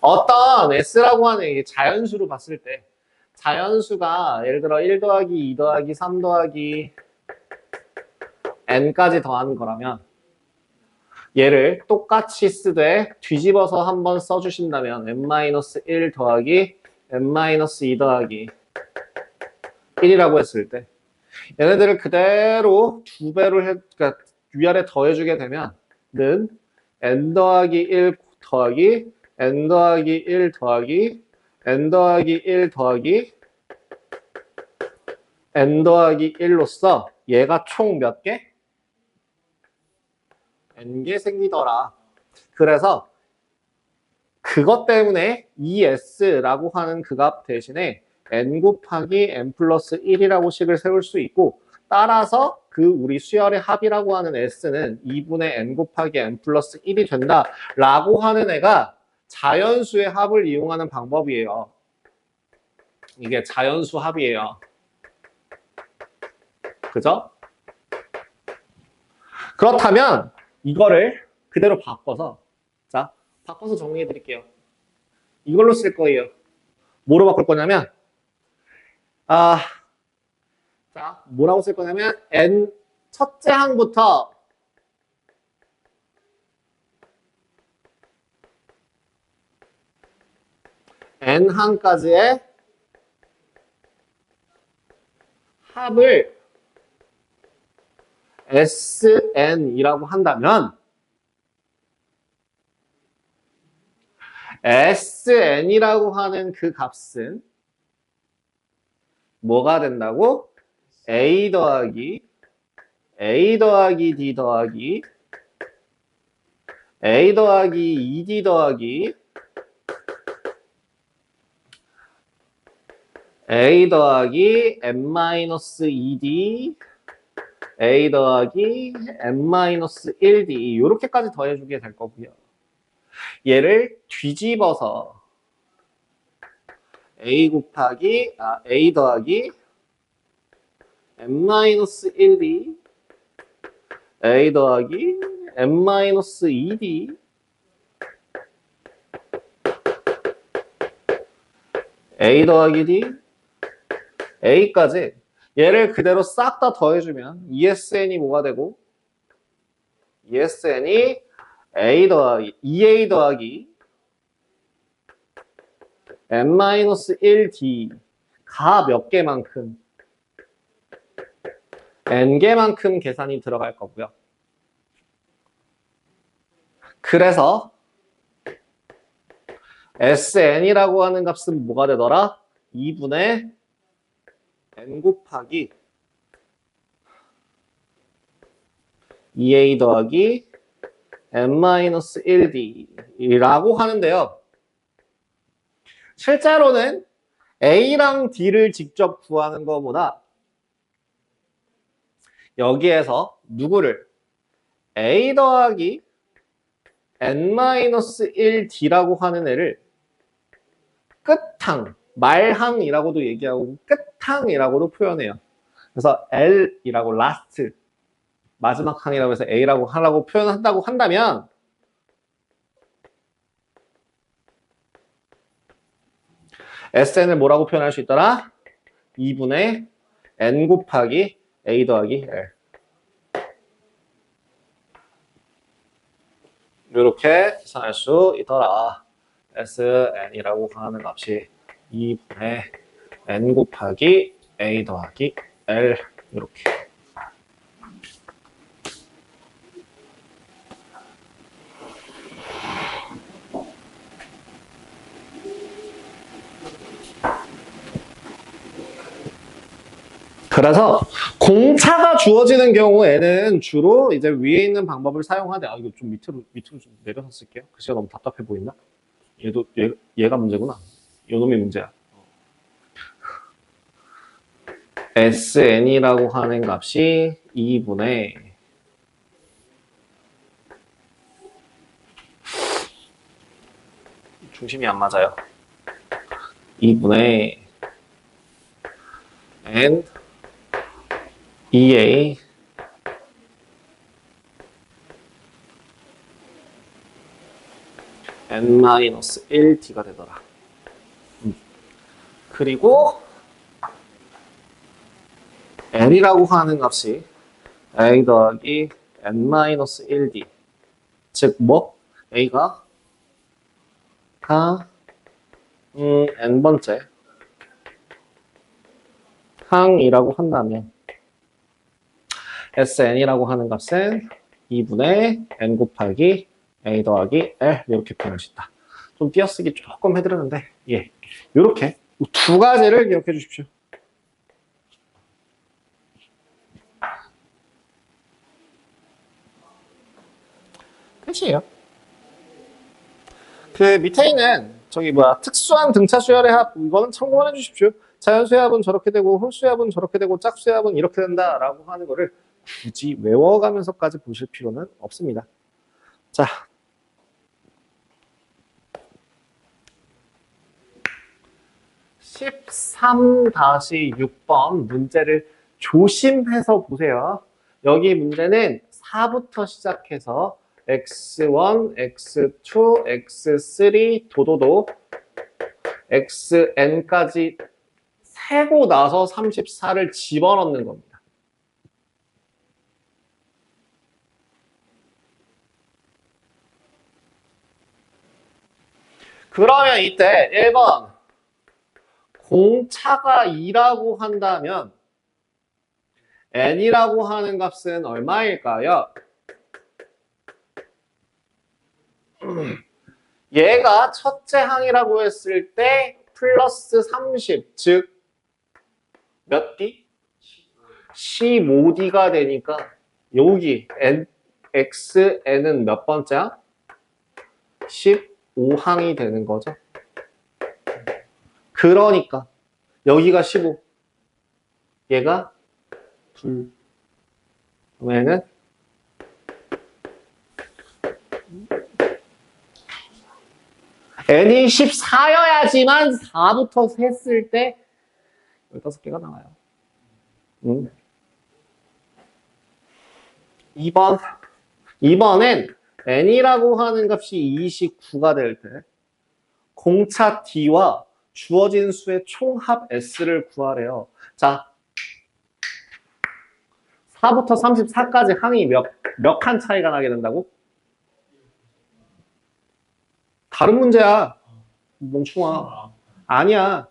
어떤 S라고 하는 이 자연수로 봤을 때 자연수가 예를 들어 1 더하기 2 더하기 3 더하기 n까지 더하는 거라면 얘를 똑같이 쓰되 뒤집어서 한번 써주신다면 n-1 더하기 n-2 더하기 1이라고 했을 때 얘네들을 그대로 두 배로 그러니까 위아래 더해주게 되면 는 n 더하기 1 더하기 n 더하기 1 더하기 n 더하기 1 더하기 n 더하기 1로서 얘가 총 몇 개? n개 생기더라. 그래서 그것 때문에 ES라고 하는 그 값 대신에 n 곱하기 n 플러스 1이라고 식을 세울 수 있고 따라서 그 우리 수열의 합이라고 하는 S는 2분의 n 곱하기 n 플러스 1이 된다라고 하는 애가 자연수의 합을 이용하는 방법이에요. 이게 자연수 합이에요. 그죠? 그렇다면 이거를 그대로 바꿔서 자 바꿔서 정리해 드릴게요. 이걸로 쓸 거예요. 뭐로 바꿀 거냐면 자 뭐라고 쓸 거냐면 n 첫째 항부터 n 항까지의 합을 SN이라고 한다면 SN이라고 하는 그 값은 뭐가 된다고? A 더하기 D 더하기 A 더하기 2D 더하기 A 더하기 n-2D A 더하기 n-1D 이렇게까지 더해주게 될 거고요. 얘를 뒤집어서 A 더하기 n-1D A 더하기 n-2D A 더하기 D A까지 얘를 그대로 싹 다 더해주면 ESN이 뭐가 되고 ESN이 A 더하기 2A 더하기 n-1D 가 몇 개만큼 n개만큼 계산이 들어갈 거고요. 그래서 SN이라고 하는 값은 뭐가 되더라? 2분의 n 곱하기 2a 더하기 n-1d라고 하는데요. 실제로는 a랑 d를 직접 구하는 것보다 여기에서 누구를 a 더하기 n-1d라고 하는 애를 끝항, 말항이라고도 얘기하고 끝항이라고도 표현해요. 그래서 L이라고 last, 마지막 항이라고 해서 A라고 하라고 표현한다고 한다면 SN을 뭐라고 표현할 수 있더라? 2분의 N 곱하기 A 더하기 L. 이렇게 계산할 수 있더라. SN이라고 하는 값이 2분의 N 곱하기 A 더하기 L 이렇게. 그래서 공차가 주어지는 경우에는 주로 이제 위에 있는 방법을 사용하되, 아, 이거 좀 밑으로 좀 내려서 쓸게요. 글씨가 너무 답답해 보인다. 얘가 문제구나. 요놈이 문제야. SN이라고 하는 값이 2분의 중심이 안 맞아요. 2분의 N 2A N-1D가 되더라. 그리고 N이라고 하는 값이 A 더하기 N-1D. 즉, 뭐? A가 N번째 항이라고 한다면 SN이라고 하는 값은 2분의 N 곱하기 A 더하기 L 이렇게 표현할 수 있다. 좀 띄어쓰기 조금 해드렸는데 예, 이렇게 두 가지를 기억해 주십시오. 끝이에요. 그 밑에 있는 저기 특수한 등차 수열의 합 이거는 참고해 주십시오. 자연수합은 저렇게 되고 홀수합은 저렇게 되고 짝수합은 이렇게 된다라고 하는 거를 굳이 외워가면서까지 보실 필요는 없습니다. 자, (13-6번) 문제를 조심해서 보세요. 여기 문제는 4부터 시작해서 x1, x2, x3 도도도 xn까지 세고 나서 34를 집어넣는 겁니다. 그러면 이때 1번 공차가 2라고 한다면 n이라고 하는 값은 얼마일까요? 얘가 첫째 항이라고 했을 때 플러스 30, 즉 몇 D? 15D가 되니까 여기 XN은 몇 번째야? 15항이 되는 거죠. 그러니까 여기가 15, 얘가 2, 그러면은 n이 14여야지만 4부터 했을 때 15개가 나와요. 2번엔 n이라고 하는 값이 29가 될 때 공차 d와 주어진 수의 총합 s를 구하래요. 자, 4부터 34까지 항이 몇 칸 차이가 나게 된다고? 다른 문제야. 멍충아. 아니야.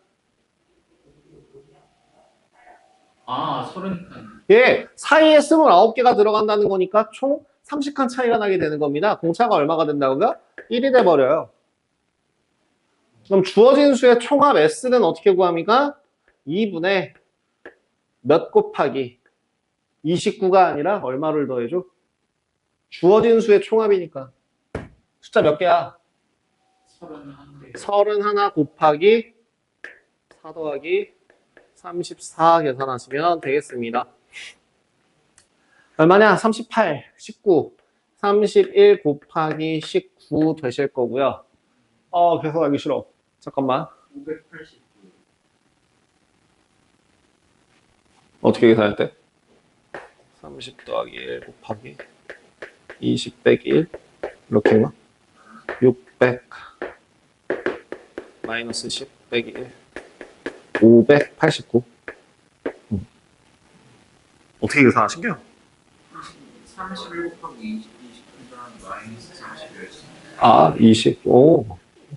30칸. 예, 사이에 29개가 들어간다는 거니까 총 30칸 차이가 나게 되는 겁니다. 공차가 얼마가 된다고요? 1이 돼버려요. 그럼 주어진 수의 총합 S는 어떻게 구합니까? 2분의 몇 곱하기 29가 아니라 얼마를 더해줘? 주어진 수의 총합이니까. 숫자 몇 개야? 31 곱하기 4 더하기 34 계산하시면 되겠습니다. 얼마냐? 38, 19, 31 곱하기 19 되실 거고요. 계산하기 싫어. 잠깐만. 589. 어떻게 계산할 때? 30 더하기 1 곱하기 20 빼기 1 이렇게 했나? 600 마이너스 10 빼기 1 589. 어떻게 계산하신게요? 31 곱하기 20, 20 하니까 마이너스 31씩. 아, 20. 오,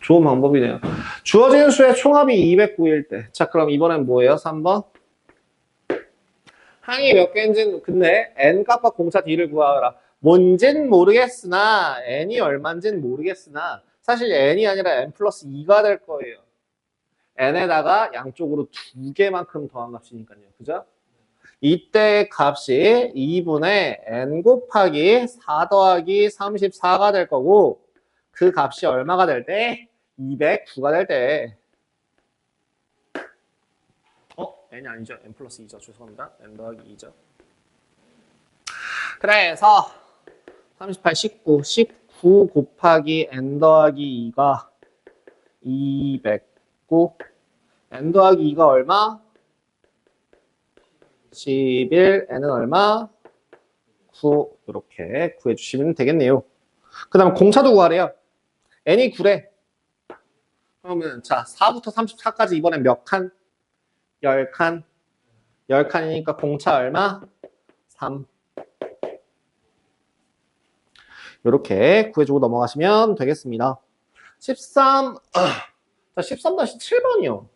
좋은 방법이네요. 주어진 수의 총합이 209일 때. 자, 그럼 이번엔 뭐예요? 3번. 항이 몇 개인지는 근데 n 값과 공차 d를 구하라. 뭔진 모르겠으나 n이 얼마인지는 모르겠으나 사실 n이 아니라 n 플러스 2가 될 거예요. n에다가 양쪽으로 2개만큼 더한 값이니까요. 그죠? 이때 값이 2분의 n 곱하기 4 더하기 34가 될 거고 그 값이 얼마가 될 때? 209가 될 때. n이 아니죠. n 플러스 2죠. 죄송합니다. n 더하기 2죠. 그래서 38, 19 곱하기 n 더하기 2가 209 n 더하기 2가 얼마? 11, n은 얼마? 9 이렇게 구해주시면 되겠네요. 그 다음 공차도 구하래요. n이 9래. 그러면 자 4부터 34까지 이번엔 몇 칸? 10칸. 10칸이니까 공차 얼마? 3. 이렇게 구해주고 넘어가시면 되겠습니다. 13, 자 13-7번이요.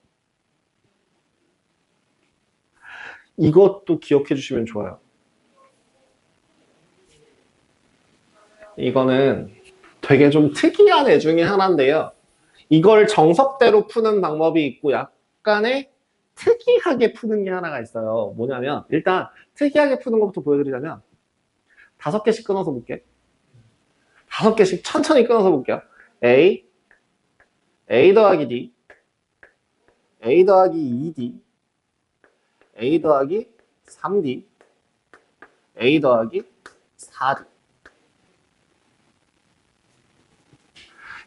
이것도 기억해 주시면 좋아요. 이거는 되게 좀 특이한 애 중에 하나인데요. 이걸 정석대로 푸는 방법이 있고 약간의 특이하게 푸는 게 하나가 있어요. 뭐냐면 일단 특이하게 푸는 것부터 보여드리자면 5개씩 끊어서 볼게요. 5개씩 천천히 끊어서 볼게요. A 더하기 D, A 더하기 2D, A 더하기 3D, A 더하기 4D.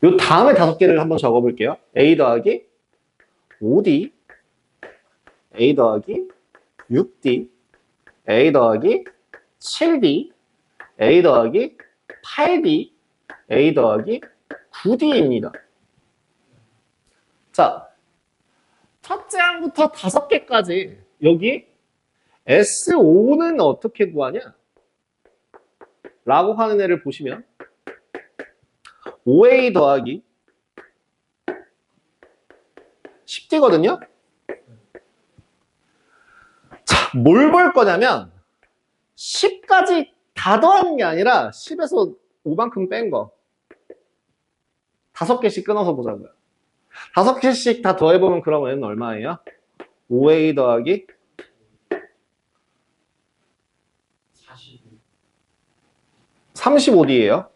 요 다음에 5개를 한번 적어볼게요. A 더하기 5D, A 더하기 6D, A 더하기 7D, A 더하기 8D, A 더하기 9D입니다. 자, 첫째 항부터 5개까지 여기 S5는 어떻게 구하냐? 라고 하는 애를 보시면 5A 더하기 10D거든요? 자, 뭘 볼 거냐면 10까지 다 더하는 게 아니라 10에서 5만큼 뺀 거. 5개씩 끊어서 보자고요. 5개씩 다 더해보면 그러면 얼마예요? 5A 더하기 35D예요.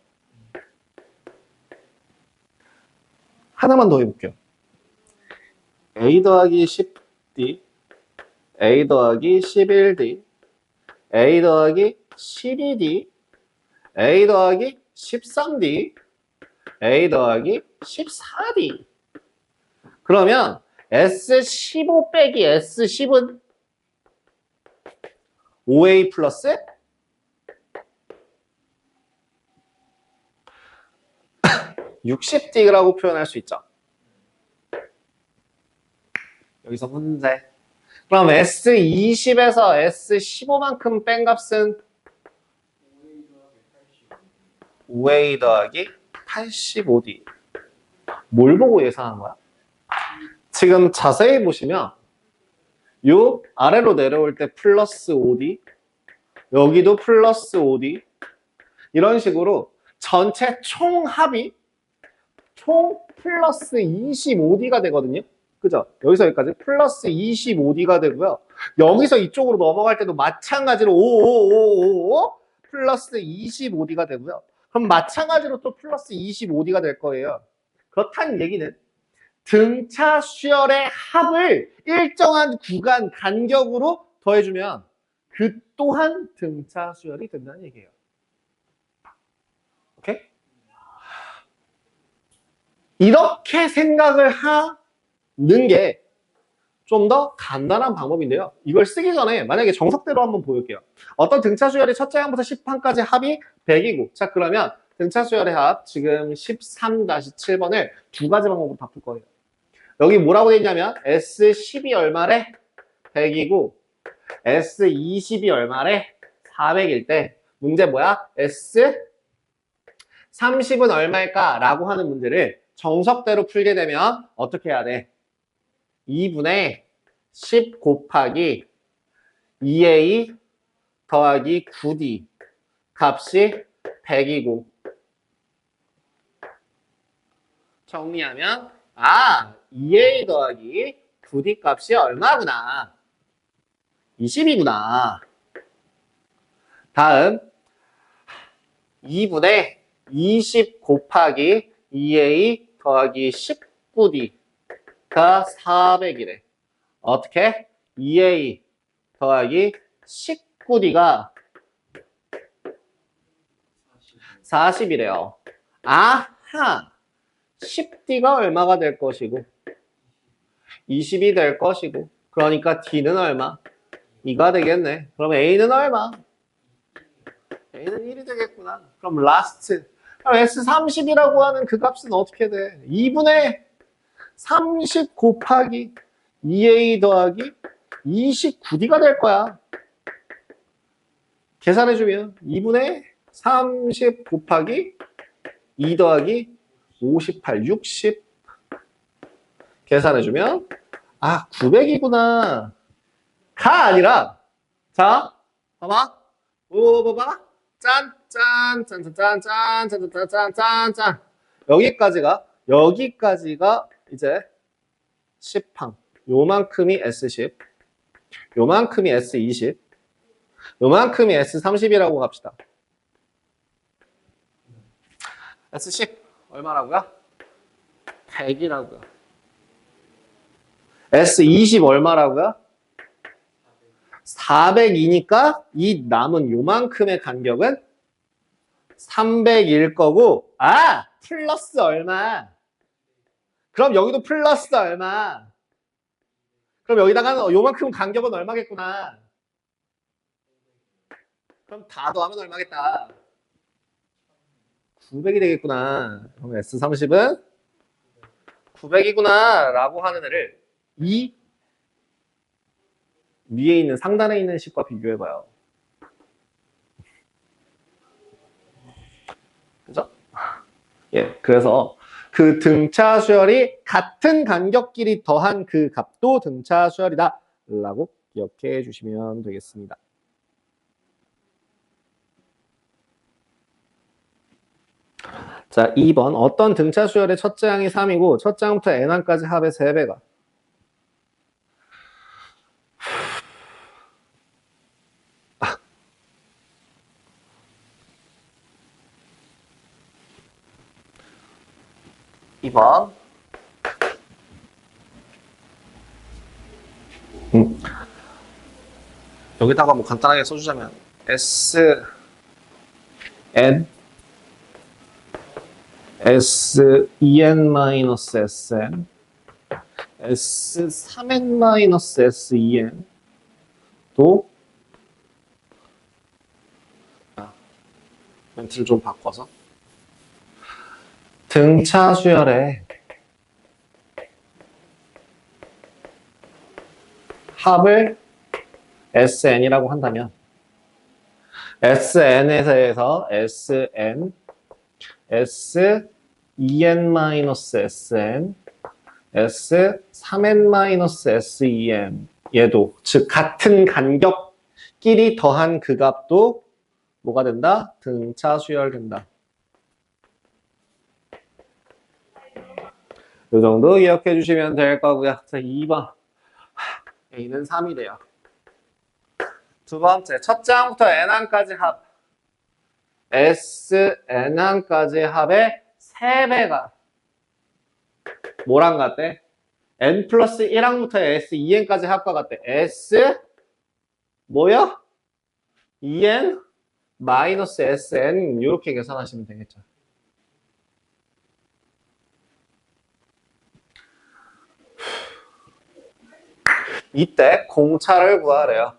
하나만 더 해볼게요. A 더하기 10D, A 더하기 11D, A 더하기 12D, A 더하기 13D, A 더하기 14D. 그러면 S15 빼기 S10은 5A 플러스 60D라고 표현할 수 있죠. 여기서 문제. 그럼 S20에서 S15만큼 뺀 값은 5A 더하기 85D. 뭘 보고 예상한 거야? 지금 자세히 보시면 요 아래로 내려올 때 플러스 5D, 여기도 플러스 5D, 이런 식으로 전체 총합이 총 플러스 25D가 되거든요. 그죠? 여기서 여기까지 플러스 25D가 되고요. 여기서 이쪽으로 넘어갈 때도 마찬가지로 5 플러스 25D가 되고요. 그럼 마찬가지로 또 플러스 25D가 될 거예요. 그렇다는 얘기는 등차 수열의 합을 일정한 구간 간격으로 더해주면 그 또한 등차 수열이 된다는 얘기예요. 오케이? 이렇게 생각을 하는 게 좀 더 간단한 방법인데요. 이걸 쓰기 전에 만약에 정석대로 한번 보여볼게요. 어떤 등차 수열이 첫째 항부터 10항까지 합이 100이고, 자 그러면 등차 수열의 합 지금 13-7번을 두 가지 방법으로 바꿀 거예요. 여기 뭐라고 돼 있냐면 S10이 얼마래? 100이고 S20이 얼마래? 400일 때 문제 뭐야? S 30은 얼마일까? 라고 하는 문제를 정석대로 풀게 되면 어떻게 해야 돼? 2분의 10 곱하기 2a 더하기 9d 값이 100이고 정리하면 2a 더하기 9d 값이 얼마구나? 20이구나. 다음 2분의 20 곱하기 2a 더하기 19d가 400이래. 어떻게? 2a 더하기 19d가 40이래요. 아하! 10d가 얼마가 될 것이고 20이 될 것이고 그러니까 d는 얼마? 2가 되겠네. 그럼 a는 얼마? a는 1이 되겠구나. 그럼 last. 그럼 S30이라고 하는 그 값은 어떻게 돼? 2분의 30 곱하기 2a 더하기 29d가 될 거야. 계산해주면 2분의 30 곱하기 2 더하기 58, 60 계산해주면 900이구나 가 아니라 자 봐봐 봐봐 짠짠짠짠짠짠짠짠짠짠 여기까지가 이제 10항 요만큼이 S10 요만큼이 S20 요만큼이 S30이라고 합시다. S10 얼마라고요? 100이라고요. S20 얼마라고요? 400이니까 이 남은 요만큼의 간격은 300일 거고 플러스 얼마? 그럼 여기도 플러스 얼마? 그럼 여기다가 요만큼 간격은 얼마겠구나? 그럼 다 더하면 얼마겠다? 900이 되겠구나. 그럼 S30은 900이구나 라고 하는 애를 이 위에 있는 상단에 있는 식과 비교해봐요. 그죠? 예, 그래서 그 등차 수열이 같은 간격끼리 더한 그 값도 등차 수열이다 라고 기억해 주시면 되겠습니다. 자, 2번 어떤 등차 수열의 첫째 항이 3이고 첫째 항부터 n항까지 합의 3배가 2번 여기다가 뭐 간단하게 써주자면 S N S2n-Sn S3n-Sen 도 멘트를 좀 바꿔서 등차 수열의 합을 SN이라고 한다면 SN에서 SN S2n-Sn S3n-Sen 얘도 즉 같은 간격끼리 더한 그 값도 뭐가 된다? 등차 수열된다. 이 정도 기억해 주시면 될 거고요. 자, 2번 A는 3이 돼요. 두 번째 첫째 항부터 n항까지 합 Sn항까지 합의 3배가 뭐랑 같대? n 플러스 1항부터 S2n까지 합과 같대. S 뭐요? 2n 마이너스 Sn 이렇게 계산하시면 되겠죠. 이때 공차를 구하래요.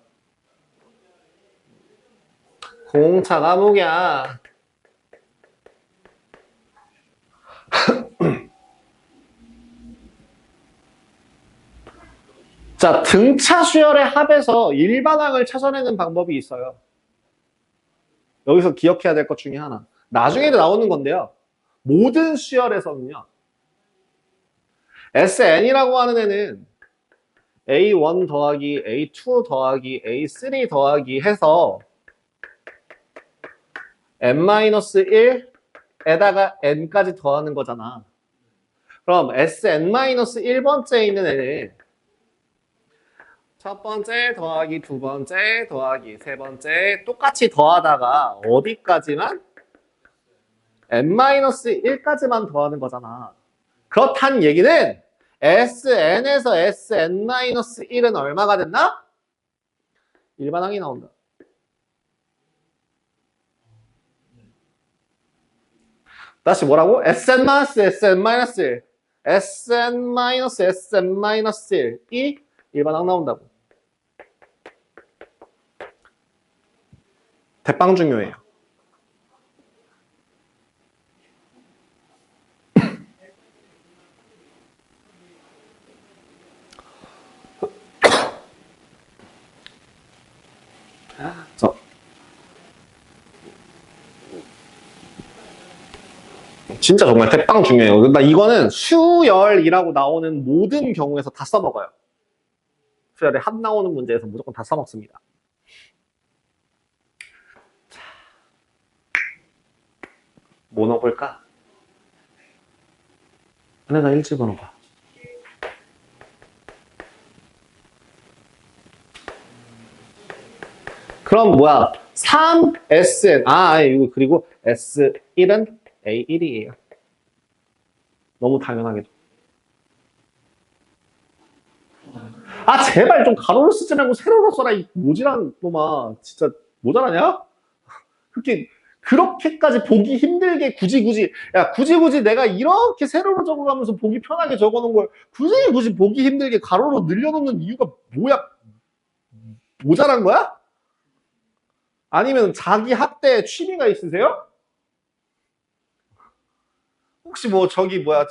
공차가 뭐냐? 자, 등차 수열의 합에서 일반항을 찾아내는 방법이 있어요. 여기서 기억해야 될 것 중에 하나. 나중에도 나오는 건데요. 모든 수열에서는요. Sn이라고 하는 애는 A1 더하기 A2 더하기 A3 더하기 해서 n-1에다가 n까지 더하는 거잖아. 그럼 Sn-1번째에 있는 애는 첫 번째 더하기 두 번째 더하기 세 번째 똑같이 더하다가 어디까지만? n-1까지만 더하는 거잖아. 그렇다는 얘기는 Sn에서 Sn-1은 얼마가 됐나? 일반항이 나온다. 다시 뭐라고? Sn-Sn-1 Sn-Sn-1이 일반항 나온다고. 대빵 중요해요. 진짜 정말 대빵 중요해요. 그러니까 이거는 수열이라고 나오는 모든 경우에서 다 써먹어요. 수열에 합 나오는 문제에서 무조건 다 써먹습니다. 자, 뭐 넣어볼까? 내가 1 집어넣어봐. 그럼 뭐야? 3SN. 이거 그리고 S1은 A1이에요. 너무 당연하게도. 제발 좀 가로로 쓰지 말고 세로로 써라, 이 모질한 놈아. 진짜 모자라냐? 그렇게까지 보기 힘들게 굳이. 야, 굳이 내가 이렇게 세로로 적어가면서 보기 편하게 적어놓은 걸 굳이 보기 힘들게 가로로 늘려놓는 이유가 뭐야? 모자란 거야? 아니면 자기 학대에 취미가 있으세요? 혹시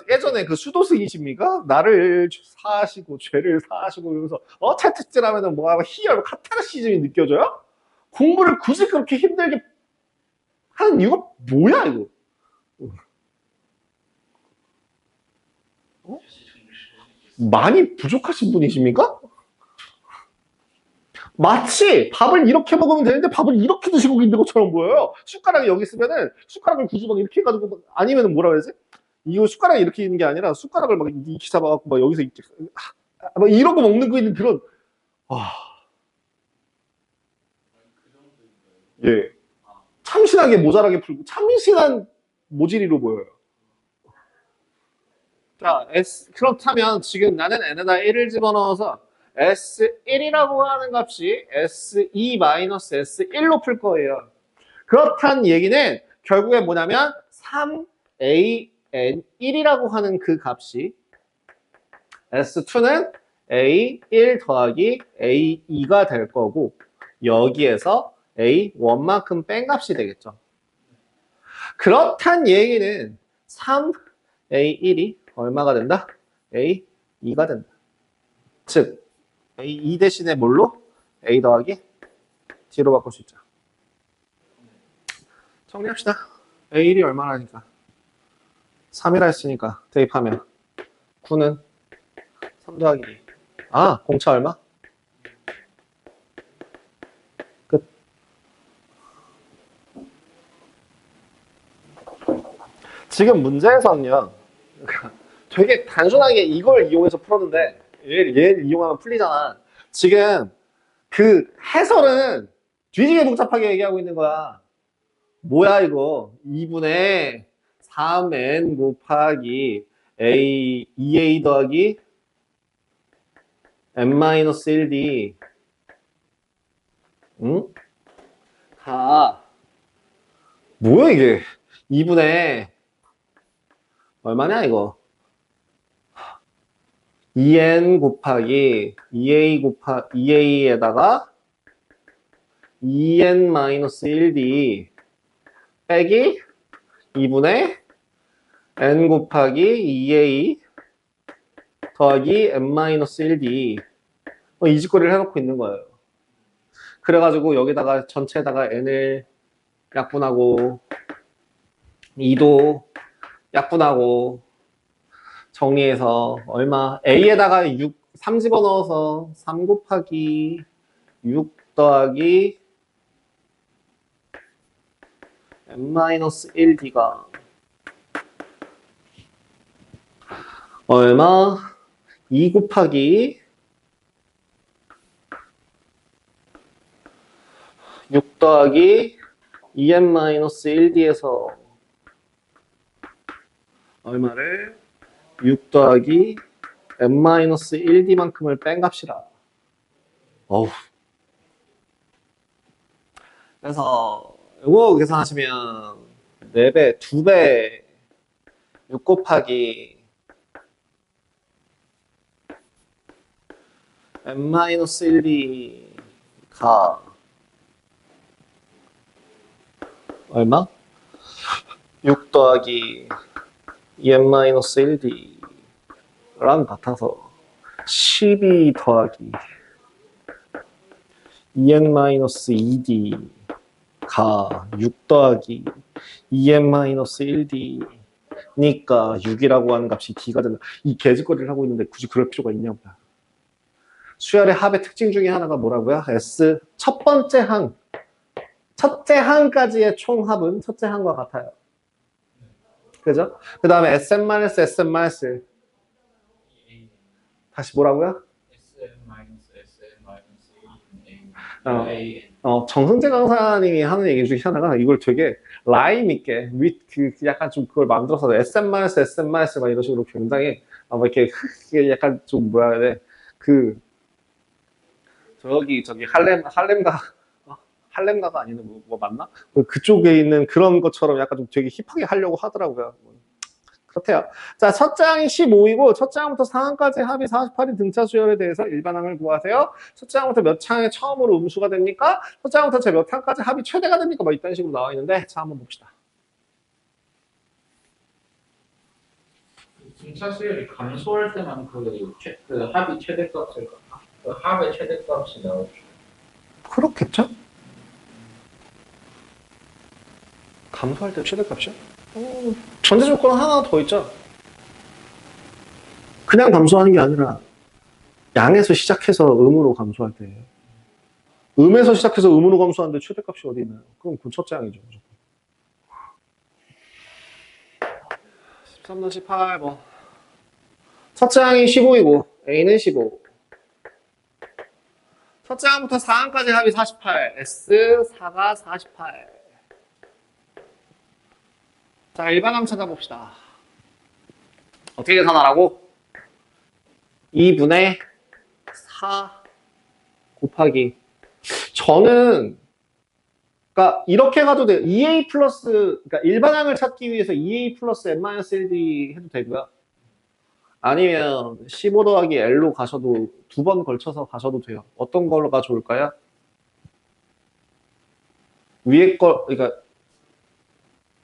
예전에 그 수도승이십니까? 나를 사하시고 죄를 사하시고 이러면서 채찍질하면은 희열 카타르시즘이 느껴져요? 공부를 굳이 그렇게 힘들게 하는 이유가 뭐야 이거? 많이 부족하신 분이십니까? 마치 밥을 이렇게 먹으면 되는데 밥을 이렇게 드시고 있는 것처럼 보여요. 숟가락이 여기 있으면은 숟가락을 굳이 이렇게 해가지고 아니면은 뭐라 해야지? 이거 숟가락이 이렇게 있는 게 아니라 숟가락을 이렇게 잡아갖고 여기서 이렇게 이런 거 먹는 거 있는 그런 예 참신하게 모자라게 풀고 참신한 모질이로 보여요. 자, 그렇다면 지금 나는 n에다 1을 집어넣어서 S1이라고 하는 값이 S2-S1로 풀 거예요. 그렇다는 얘기는 결국에 뭐냐면 3AN1이라고 하는 그 값이 S2는 A1 더하기 A2가 될 거고 여기에서 A1만큼 뺀 값이 되겠죠. 그렇다는 얘기는 3A1이 얼마가 된다? A2가 된다. 즉 A2 대신에 뭘로? A 더하기 D로 바꿀 수 있죠. 정리합시다. A1이 얼마나니까? 3이라 했으니까 대입하면 9는 3 더하기 2. 공차 얼마? 끝. 지금 문제에서는요. 되게 단순하게 이걸 이용해서 풀었는데 얘를 이용하면 풀리잖아. 지금 그 해설은 뒤지게 복잡하게 얘기하고 있는 거야. 뭐야 이거 2분의 3n 곱하기 a 2a 더하기 n-1d 응? 뭐야 이게 2분의 얼마냐 이거 2n 곱하기 2a에다가 2n-1d 빼기 2분의 n 곱하기 2a 더하기 n-1d 이 짓거리를 해놓고 있는 거예요. 그래가지고 여기다가 전체에다가 n을 약분하고 2도 약분하고 정리해서 얼마? A에다가 3 집어넣어서 3 곱하기 6 더하기 n-1d가 얼마? 2 곱하기 6 더하기 2n-1d에서 얼마를? 6 더하기 n-1d만큼을 뺀 값이라. 어우. 그래서 이거 계산하시면 4배, 2배 6 곱하기 n-1d가 얼마? 6 더하기 2n-1d랑 같아서 12 더하기 2n-2d가 6 더하기 2n-1d니까 6이라고 하는 값이 d가 된다. 이 개짓거리를 하고 있는데 굳이 그럴 필요가 있냐고요. 수열의 합의 특징 중에 하나가 뭐라고요? S 첫 번째 항, 첫째 항까지의 총합은 첫째 항과 같아요. 그죠? 그 다음에 SM-SM- 다시 뭐라고요? 정승재 강사님이 하는 얘기 중에 하나가 이걸 되게 라임 있게 약간 좀 그걸 만들어서 SM-SM- 막 이런 식으로 굉장히 이렇게 약간 좀 뭐라 해야 돼? 저기 할렘가가 아니는 뭐 맞나? 그쪽에 있는 그런 것처럼 약간 좀 되게 힙하게 하려고 하더라고요. 그렇대요. 자, 첫째 항이 15이고 첫째 항부터 상항까지 합이 48인 등차 수열에 대해서 일반항을 구하세요. 첫째 항부터 몇 항에 처음으로 음수가 됩니까? 첫째 항부터 제 몇 항까지 합이 최대가 됩니까? 뭐 이런 식으로 나와 있는데 자, 한번 봅시다. 등차 수열이 감소할 때만 그 합이 최대값을 그 합의 최대값이 나오죠. 그렇겠죠? 감소할 때 최대값이요? 전제 조건 하나 더 있죠. 그냥 감소하는 게 아니라 양에서 시작해서 음으로 감소할 때 음에서 시작해서 음으로 감소하는데 최대값이 어디 있나요? 그럼 그 첫째 항이죠. 13-8번 첫째 항이 15이고 A는 15 첫째 항부터 4항까지 합이 48 S4가 48 자, 일반항 찾아봅시다. 어떻게 계산하라고? 2분의 4 곱하기 저는 그러니까 이렇게 가도 돼요. 2a 플러스 그러니까 일반항을 찾기 위해서 2a 플러스 n-1d 해도 되고요. 아니면 15 더하기 l로 가셔도 두 번 걸쳐서 가셔도 돼요. 어떤 걸로가 좋을까요? 위에 거 그러니까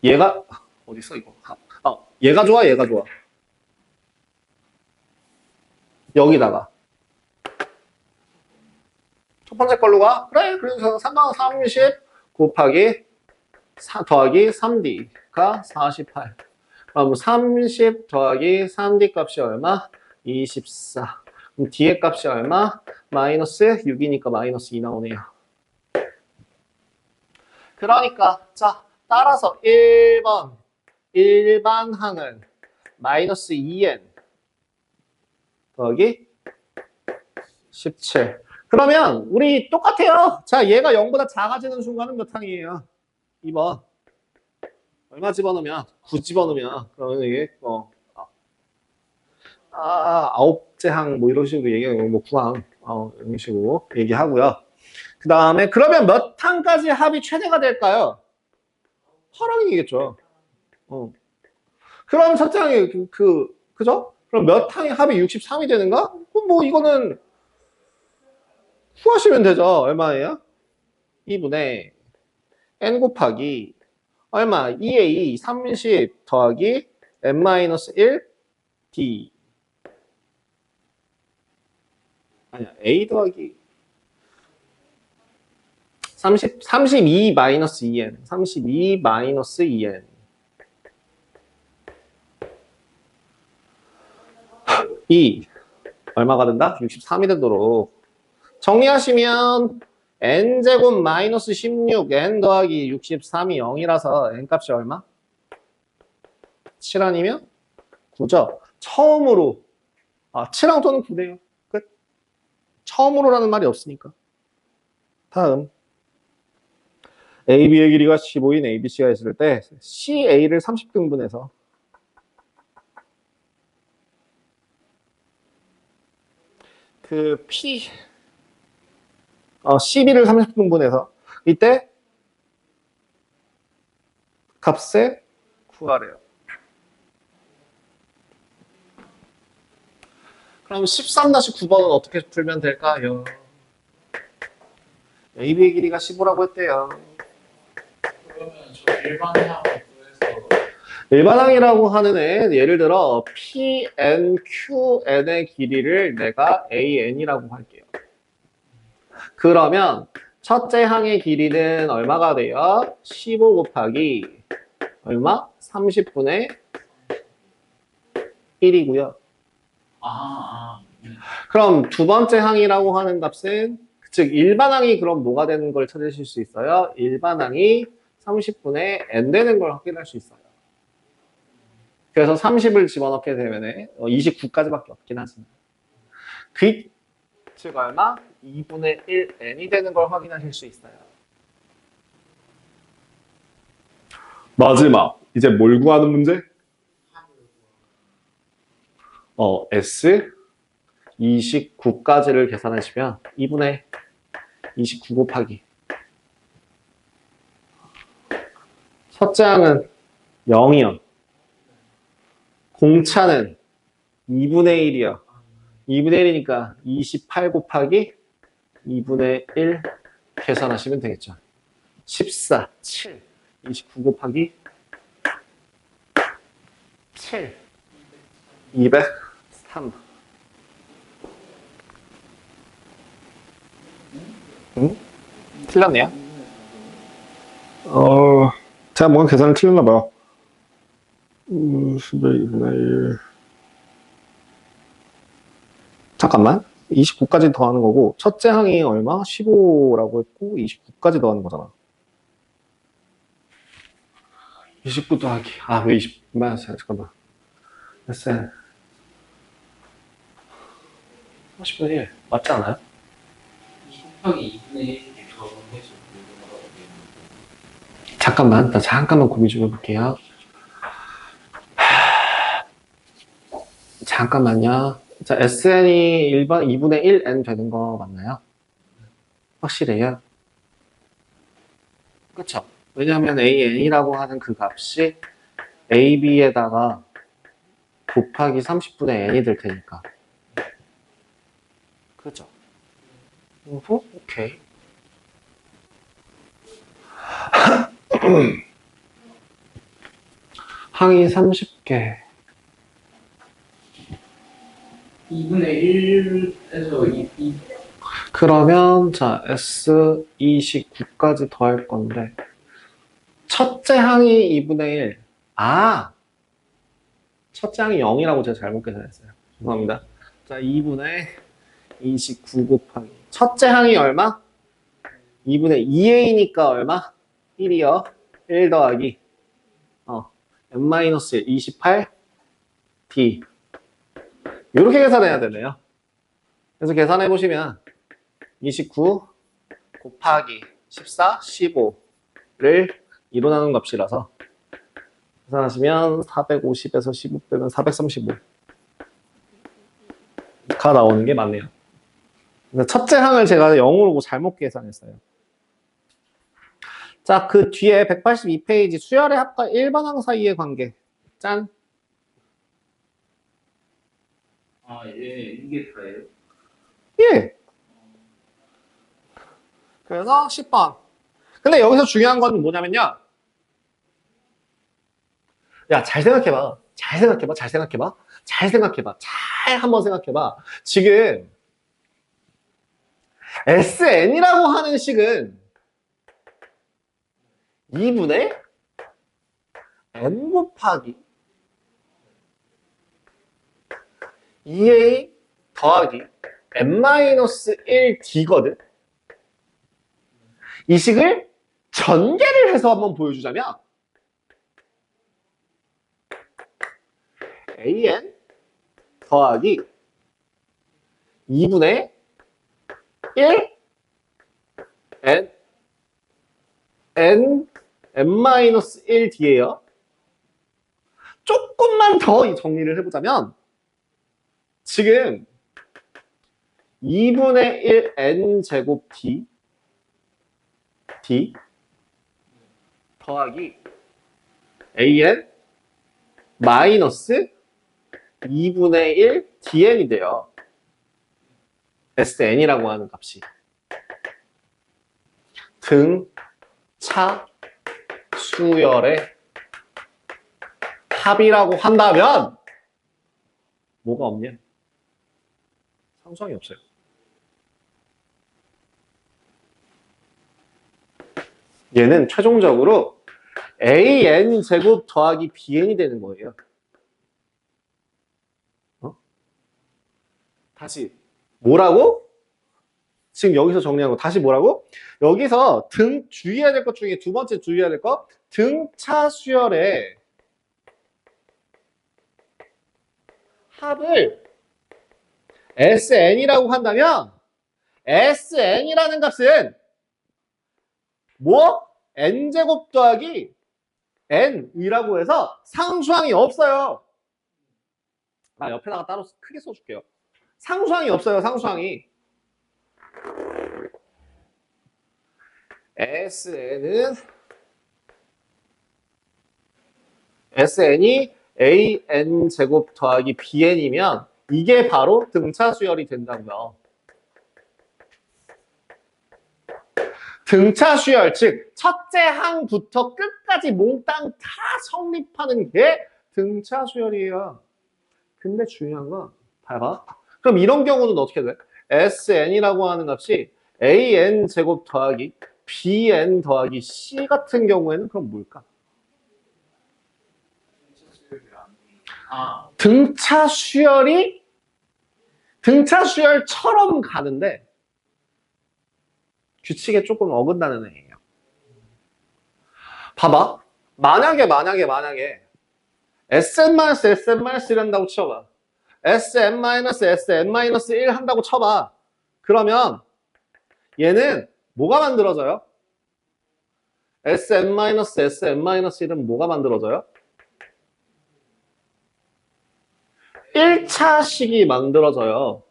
얘가 어디 있어 이거? 얘가 좋아, 얘가 좋아. 여기다가 첫 번째 걸로 가? 그래, 그래서 3방 30 곱하기 4 더하기 3d가 48. 그럼 30 더하기 3d 값이 얼마? 24. 그럼 d의 값이 얼마? 마이너스 6이니까 마이너스 2 나오네요. 그러니까 자 따라서 1번 일반항은 마이너스 2n 더하기 17. 그러면 우리 똑같아요. 자, 얘가 0보다 작아지는 순간은 몇 항이에요? 2번. 얼마 집어넣으면? 9 집어넣으면. 그러면 이게 9째 항 뭐 이런 식으로 얘기하는 뭐 9항 이런 식으로 얘기하고요. 그 다음에 그러면 몇 항까지 합이 최대가 될까요? 8항이겠죠. 그럼 첫째 항이 그죠? 그럼 몇 항이 합이 63이 되는가? 그럼 뭐 이거는 구하시면 되죠. 얼마예요? 2분의 n 곱하기 얼마? 2a 30 더하기 n-1 d 아니야 a 더하기 32 마이너스 2n 32 마이너스 2n 2 얼마가 된다? 63이 되도록 정리하시면 n제곱 마이너스 16 n 더하기 63이 0이라서 n 값이 얼마? 7 아니면 9죠. 처음으로 7항 또는 9대요. 끝. 처음으로라는 말이 없으니까. 다음 AB의 길이가 15인 ABC가 있을 때 CA를 30등분해서 그 CB를 30등분해서 이때 값을 구하래요. 그럼 13-9번은 어떻게 풀면 될까요? AB의 길이가 15라고 했대요. 그러면 저 일반항 구해서 일반항이라고 하는 애, 예를 들어 PNQN의 길이를 내가 AN이라고 할게요. 그러면 첫째 항의 길이는 얼마가 돼요? 15 곱하기 얼마? 30분의 1이고요. 그럼 두 번째 항이라고 하는 값은 즉 일반항이 그럼 뭐가 되는 걸 찾으실 수 있어요? 일반항이 30분의 n 되는 걸 확인할 수 있어요. 그래서 30을 집어넣게 되면 29까지밖에 없긴 하지만 즉 얼마? 2분의 1 n이 되는 걸 확인하실 수 있어요. 마지막 이제 뭘 구하는 문제? S 29까지를 계산하시면 2분의 29 곱하기 첫째 항은 0이요. 공차는 2분의 1이요. 2분의 1이니까 28 곱하기 2분의 1 계산하시면 되겠죠. 14, 7, 29 곱하기 7, 203. 응? 틀렸네요. 제가 뭔가 계산을 틀렸나 봐요. 10의 2분의 1. 잠깐만. 29까지 더하는 거고 첫째 항이 얼마? 15라고 했고 29까지 더하는 거잖아. 29 더하기 왜 20만 잠깐만. 됐어요. 30분의 1 맞지 않아요? 곱하기 2분의 1이 적용해서 잠깐만, 나 잠깐만 고민 좀 해볼게요. 잠깐만요. 자, SN이 2분의 1N 되는 거 맞나요? 확실해요? 그쵸? 왜냐하면 AN이라고 하는 그 값이 AB에다가 곱하기 30분의 N이 될 테니까. 그죠? 오케이. 항이 30개. 2분의 1에서 2 그러면 자 S29까지 더할 건데 첫째 항이 2분의 1. 첫째 항이 0이라고 제가 잘못 계산했어요. 죄송합니다. 자 2분의 29 곱하기 첫째 항이 얼마? 2분의 2a니까 얼마? 1이요. 1 더하기 n-1 28 d 이렇게 계산해야 되네요. 그래서 계산해 보시면 29 곱하기 14, 15를 2로 나눈 값이라서 계산하시면 450에서 15 빼면 435가 나오는 게 맞네요. 첫째 항을 제가 0으로 잘못 계산했어요. 자, 그 뒤에 182페이지 수열의 합과 일반항 사이의 관계. 짠. 이게 다예요? 예. 그래서 10번. 근데 여기서 중요한 건 뭐냐면요. 야, 잘 생각해봐. 잘 한번 생각해봐. 지금 SN이라고 하는 식은 2분의 n 곱하기 2a 더하기 n-1d거든. 이 식을 전개를 해서 한번 보여주자면 an 더하기 2분의 1 n-1d예요. 조금만 더 정리를 해보자면 지금 2분의 1 n제곱 d 더하기 an 마이너스 2분의 1 dn이 돼요. sn이라고 하는 값이 등차 수열의 합이라고 한다면 뭐가 없냐? 상수항이 없어요. 얘는 최종적으로 an 제곱 더하기 bn이 되는 거예요. 다시 뭐라고? 지금 여기서 정리한 거 다시 뭐라고? 여기서 주의해야 될 것 중에 두 번째 주의해야 될 거 등차 수열의 합을 SN이라고 한다면 SN이라는 값은 뭐? N제곱 더하기 N이라고 해서 상수항이 없어요. 옆에다가 따로 크게 써줄게요. 상수항이 없어요. 상수항이. SN이 AN제곱 더하기 BN이면 이게 바로 등차 수열이 된다고요. 등차 수열, 즉 첫째 항부터 끝까지 몽땅 다 성립하는 게 등차 수열이에요. 근데 중요한 건 봐봐. 그럼 이런 경우는 어떻게 돼? SN이라고 하는 값이 AN제곱 더하기 BN 더하기 C 같은 경우에는 그럼 뭘까? 등차 수열처럼 가는데 규칙에 조금 어긋나는 애예요. 봐봐. 만약에 SN-SN-1 한다고 쳐봐. SN-SN-1 한다고 쳐봐. 그러면 얘는 뭐가 만들어져요? SN-SN-1은 뭐가 만들어져요? 1차식이 만들어져요.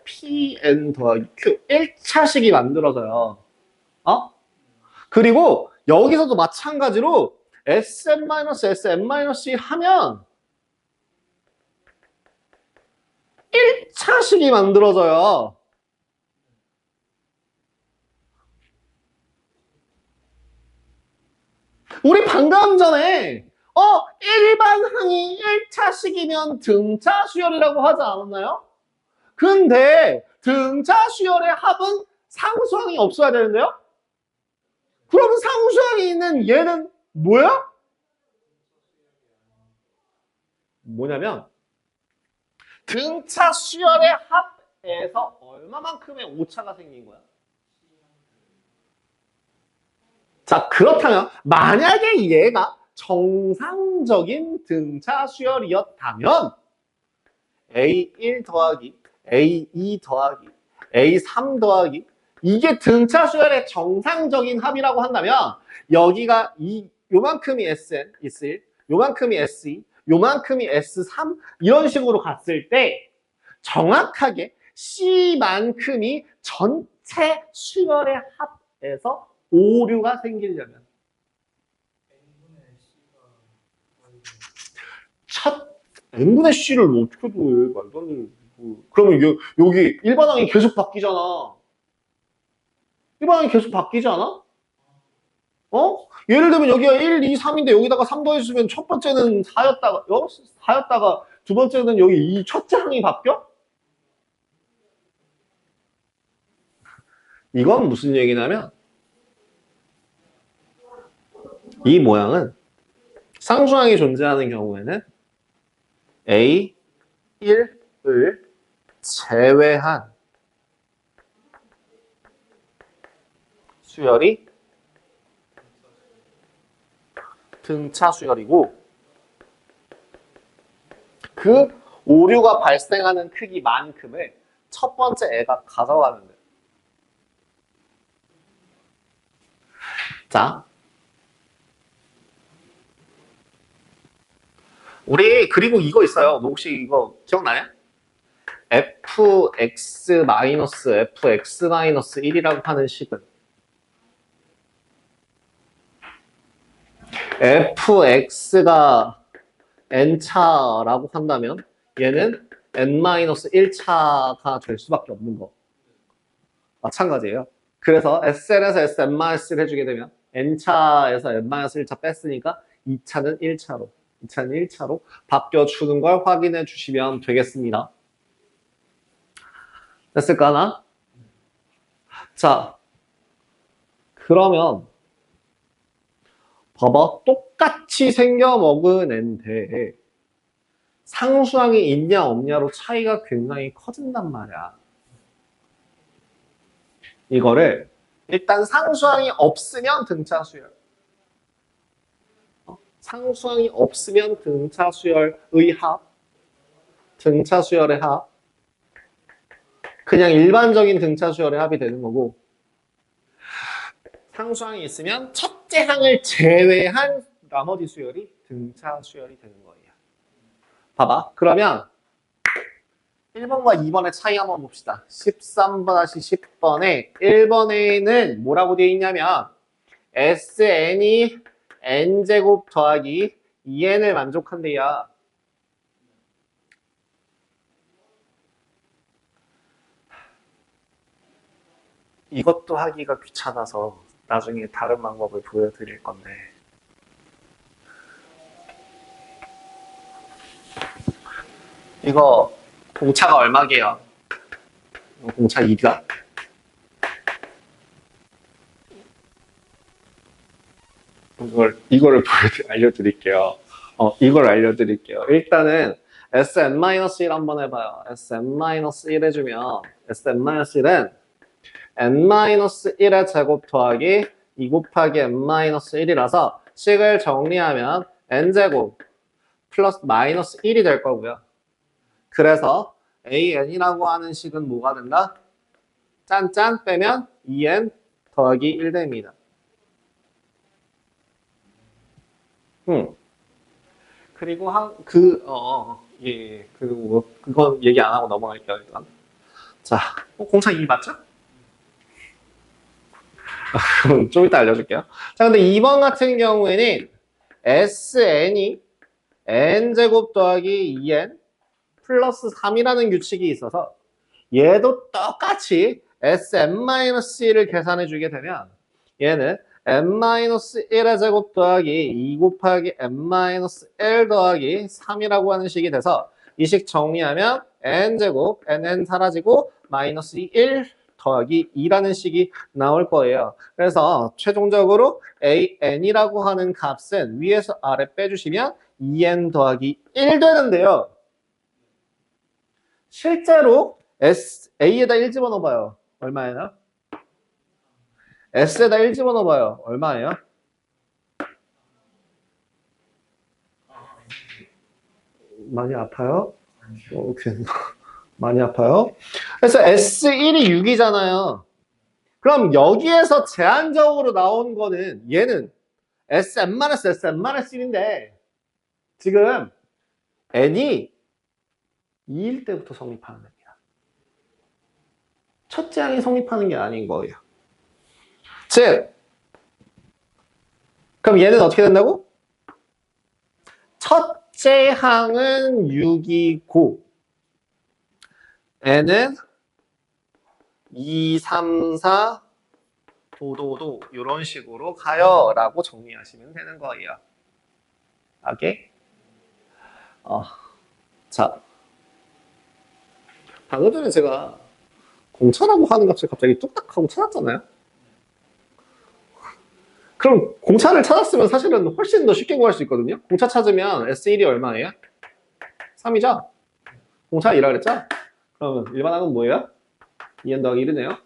PN 더하기 Q 1차식이 만들어져요. 그리고 여기서도 마찬가지로 SN-SN-1 하면 1차식이 만들어져요. 우리 방금 전에 일반 항이 1차식이면 등차 수열이라고 하지 않았나요? 근데 등차 수열의 합은 상수항이 없어야 되는데요? 그러면 상수항이 있는 얘는 뭐야? 뭐냐면 등차 수열의 합에서 얼마만큼의 오차가 생긴 거야? 자, 그렇다면 만약에 얘가 정상적인 등차 수열이었다면 A1 더하기 A2 더하기 A3 더하기 이게 등차 수열의 정상적인 합이라고 한다면 여기가 요만큼이 SN, S1, 요만큼이 S2, 요만큼이 S3 이런 식으로 갔을 때 정확하게 C만큼이 전체 수열의 합에서 오류가 생기려면 첫 n분의 C를 어떻게 둬? 말도 안 되는. 그러면 여기 일반항이 계속 바뀌잖아. 일반항이 계속 바뀌지 않아? 예를 들면 여기가 1, 2, 3인데 여기다가 3 더해주면 첫 번째는 4였다가 두 번째는 여기 이 첫째 항이 바뀌어? 이건 무슨 얘기냐면 이 모양은 상수항이 존재하는 경우에는 A 1을 제외한 수열이 등차 수열이고 그 오류가 발생하는 크기만큼을 첫 번째 애가 가져가는 거예요. 자, 우리 그리고 이거 있어요. 너 혹시 이거 기억나요? fx-fx-1이라고 하는 식은 fx가 n차라고 한다면 얘는 n-1차가 될 수밖에 없는 거. 마찬가지예요. 그래서 SN에서 SN-1을 해주게 되면 n차에서 n-1차 뺐으니까 2차는 1차로 2차는 1차로 바뀌어주는 걸 확인해 주시면 되겠습니다. 됐을까나? 자, 그러면 봐봐. 똑같이 생겨먹은 앤데 상수항이 있냐 없냐로 차이가 굉장히 커진단 말이야. 이거를 일단 상수항이 없으면 등차 수열. 상수항이 없으면 등차 수열의 합. 등차 수열의 합. 그냥 일반적인 등차 수열의 합이 되는 거고 상수항이 있으면 첫째 항을 제외한 나머지 수열이 등차 수열이 되는 거예요. 봐봐. 그러면 1번과 2번의 차이 한번 봅시다. 13-10번에 1번에는 뭐라고 되어 있냐면 SN이 n제곱 더하기 2n을 만족한대요. 이것도 하기가 귀찮아서 나중에 다른 방법을 보여드릴 건데 이거 공차가 얼마게요? 공차 2가? 이거를 알려드릴게요. 이걸 알려드릴게요. 일단은 Sn-1 한번 해봐요. Sn-1 해주면 Sn-1은 n-1의 제곱 더하기 2 곱하기 n-1이라서 식을 정리하면 n제곱 플러스 마이너스 1이 될 거고요. 그래서 an이라고 하는 식은 뭐가 된다? 짠짠 빼면 2n 더하기 1 됩니다. 그리고 그리고 그건 얘기 안 하고 넘어갈게요, 일단. 자, 공차 2 맞죠? 그럼 좀 이따 알려줄게요. 자, 근데 2번 같은 경우에는 SN이 n제곱 더하기 2n 플러스 3이라는 규칙이 있어서 얘도 똑같이 Sn-1을 계산해 주게 되면 얘는 n-1의 제곱 더하기 2 곱하기 n-1 더하기 3이라고 하는 식이 돼서 이 식 정리하면 n제곱 nn 사라지고 마이너스 1 더하기 2라는 식이 나올 거예요. 그래서 최종적으로 an이라고 하는 값은 위에서 아래 빼주시면 2n 더하기 1 되는데요. 실제로 A에다 1 집어넣어봐요. 얼마예요? S에다 1 집어넣어봐요. 얼마예요? 많이 아파요? 오케이. 많이 아파요? 그래서 S1이 6이잖아요. 그럼 여기에서 제한적으로 나온 거는 얘는 Sn-1인데 지금 n이 2일 때부터 성립하는 겁니다. 첫째 항이 성립하는 게 아닌 거예요. 즉, 그럼 얘는 어떻게 된다고? 첫째 항은 6이고 n은 2, 3, 4, 도도도 이런 식으로 가요 라고 정리하시면 되는 거예요. 오케이? 자, 방금 전에 제가 공차라고 하는 값을 갑자기 뚝딱 하고 찾았잖아요. 그럼 공차를 찾았으면 사실은 훨씬 더 쉽게 구할 수 있거든요. 공차 찾으면 S1이 얼마예요? 3이죠? 공차가 2라 그랬죠? 그러면 일반항은 뭐예요? 2n 더하기 1이네요.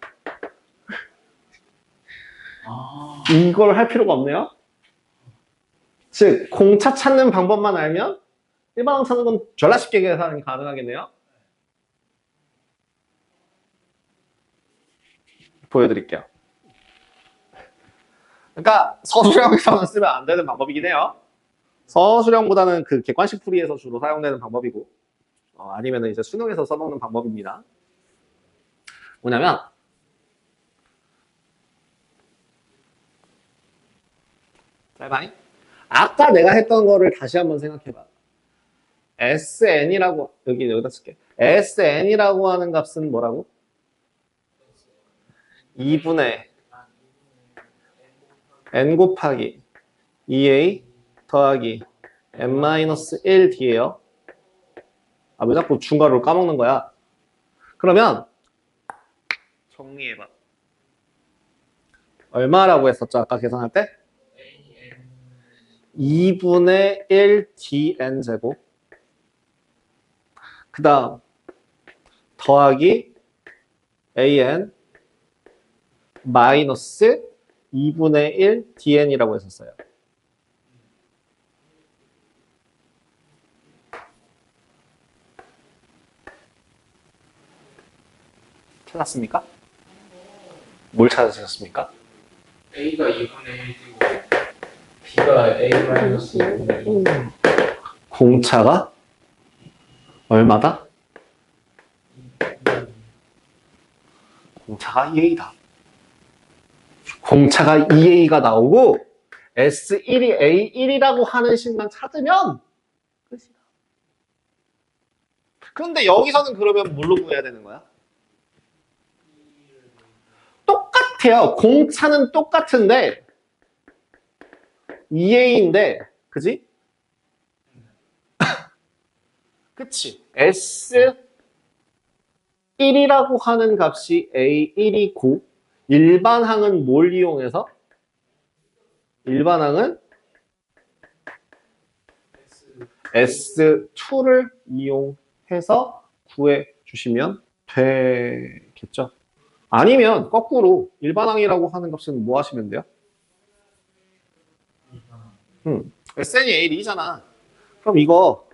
아, 이걸 할 필요가 없네요. 즉 공차 찾는 방법만 알면 일반항 찾는 건 졸라 쉽게 계산이 가능하겠네요. 보여드릴게요. 그러니까 서술형에서는 쓰면 안 되는 방법이긴 해요. 서술형보다는 그 객관식 풀이에서 주로 사용되는 방법이고, 아니면 이제 수능에서 써먹는 방법입니다. 뭐냐면, 짧아잉? 아까 내가 했던 거를 다시 한번 생각해봐. SN이라고, 여기다 쓸게. SN이라고 하는 값은 뭐라고? 2분의 n 곱하기 2a 더하기 n-1d예요. 아, 왜 자꾸 중괄호를 까먹는 거야? 그러면 정리해봐. 얼마라고 했었죠? 아까 계산할 때? 2분의 1 dn 제곱. 그 다음 더하기 an 마이너스 2분의 1 dn이라고 했었어요. 찾았습니까? 뭘 찾으셨습니까? A가 2분의 1이고 B가 A-2분의 1. 공차가 얼마다? 공차가 2A다. 공차가 2A가 나오고 S1이 A1이라고 하는 식만 찾으면 끝이다. 그런데 여기서는 그러면 뭘로 구해야 되는 거야? 똑같아요. 공차는 똑같은데 2A인데 그지? 그치? S1이라고 하는 값이 A1이고 일반항은 뭘 이용해서? 일반항은 S2를 이용해서 구해주시면 되겠죠. 아니면 거꾸로 일반항이라고 하는 값은 뭐 하시면 돼요? SN이 A2잖아. 그럼 이거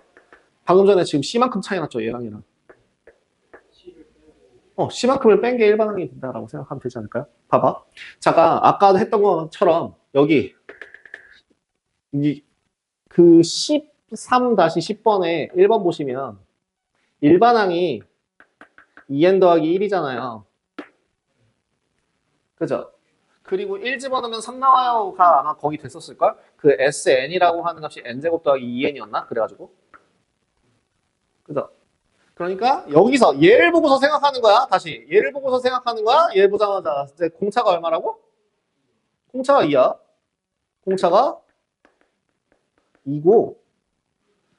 방금 전에 지금 C만큼 차이 났죠, 얘랑이랑. C만큼을 뺀 게 일반항이 된다라고 생각하면 되지 않을까요? 봐봐. 잠깐 아까 했던 것처럼 여기 그 13-10번에 1번 보시면 일반항이 2n 더하기 1이잖아요. 그죠? 그리고 1 집어넣으면 3 나와요가 아마 거기 됐었을걸? 그 SN이라고 하는 값이 n제곱 더하기 2n이었나? 그래가지고. 그죠? 그러니까 여기서 얘를 보고서 생각하는 거야. 다시 얘를 보고서 생각하는 거야. 얘 보자마자 이제 공차가 얼마라고? 공차가 2야. 공차가 2고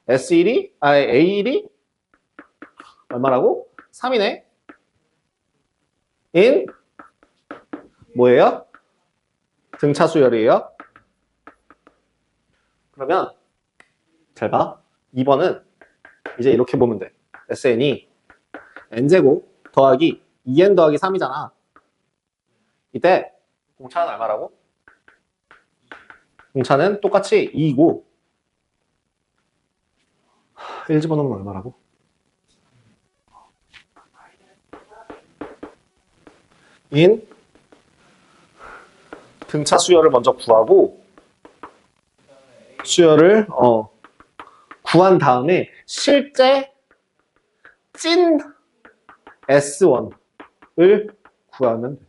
S1이 A1이 얼마라고? 3이네. 인 뭐예요? 등차 수열이에요. 그러면 잘 봐. 2번은 이제 이렇게 보면 돼. SN이 n제곱 더하기 2n 더하기 3이잖아. 이때 공차는 얼마라고? 공차는 똑같이 2이고 1 집어넣으면 얼마라고? 인 등차 수열을 먼저 구하고 수열을 구한 다음에 실제 찐 S1을 구하면 돼.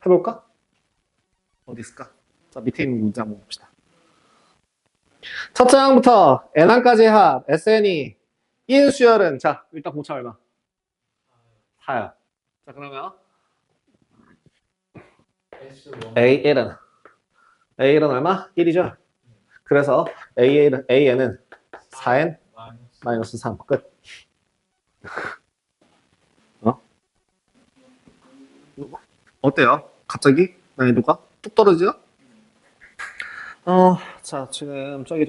해볼까? 어디 있을까? 자, 밑에 있는 문제 한번 봅시다. 첫째 항부터 N항까지 합 SN이 인 수열은 자 일단 공차 얼마? 4야. 자 그러면 A1은 얼마? 1이죠? 그래서 AN은 4N 마이너스 3 끝. 어때요? 갑자기 난이도가 뚝 떨어지죠? 자 지금 저기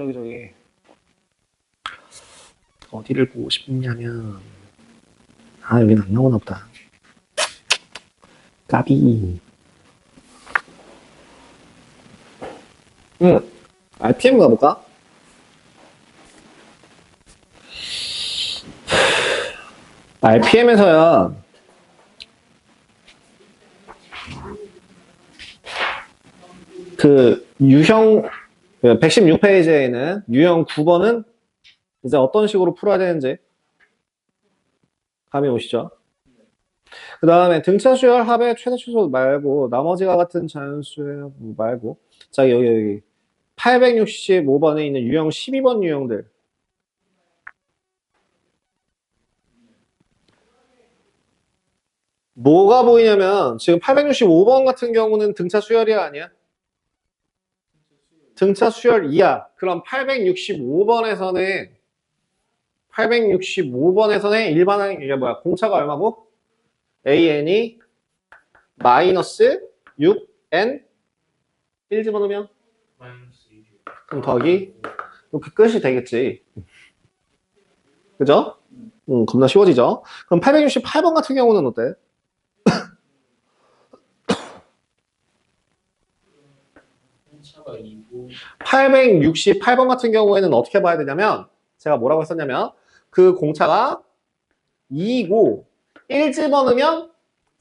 어디를 보고 싶냐면 여긴 안 나오나 보다. 까비. RPM 가볼까? RPM에서야 그 유형 116페이지에 있는 유형 9번은 이제 어떤 식으로 풀어야 되는지 감이 오시죠? 그 다음에 등차 수열 합의 최대 최소 말고 나머지가 같은 자연수열 말고 자 여기 865번에 있는 유형 12번 유형들 뭐가 보이냐면 지금 865번 같은 경우는 등차 수열이 아니야? 등차 수열 2야. 그럼 865번에서는 일반항 이게 뭐야? 공차가 얼마고? AN이 마이너스 6N 1 집어넣으면 마이너스 2. 그럼 더하기 이렇게 끝이 되겠지. 그죠? 겁나 쉬워지죠? 그럼 868번 같은 경우는 어때? 868번 같은 경우에는 어떻게 봐야 되냐면 제가 뭐라고 했었냐면 그 공차가 2이고 1 집어넣으면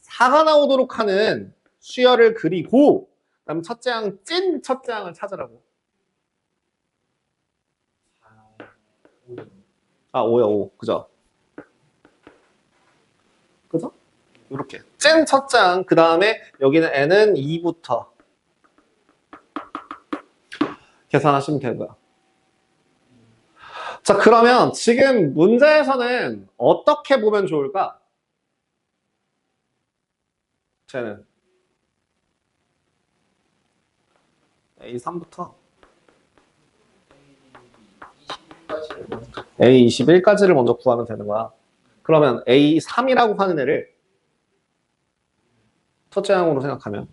4가 나오도록 하는 수열을 그리고 그다음 첫째 항 찐 첫째 항을 찾으라고. 5야 5. 그죠? 그죠? 이렇게 찐 첫째 항 그 다음에 여기는 n은 2부터 계산하시면 되고요. 자, 그러면 지금 문제에서는 어떻게 보면 좋을까? 쟤는 A3부터 A21까지를 먼저 구하면 되는 거야. 그러면 A3이라고 하는 애를 첫째 항으로 생각하면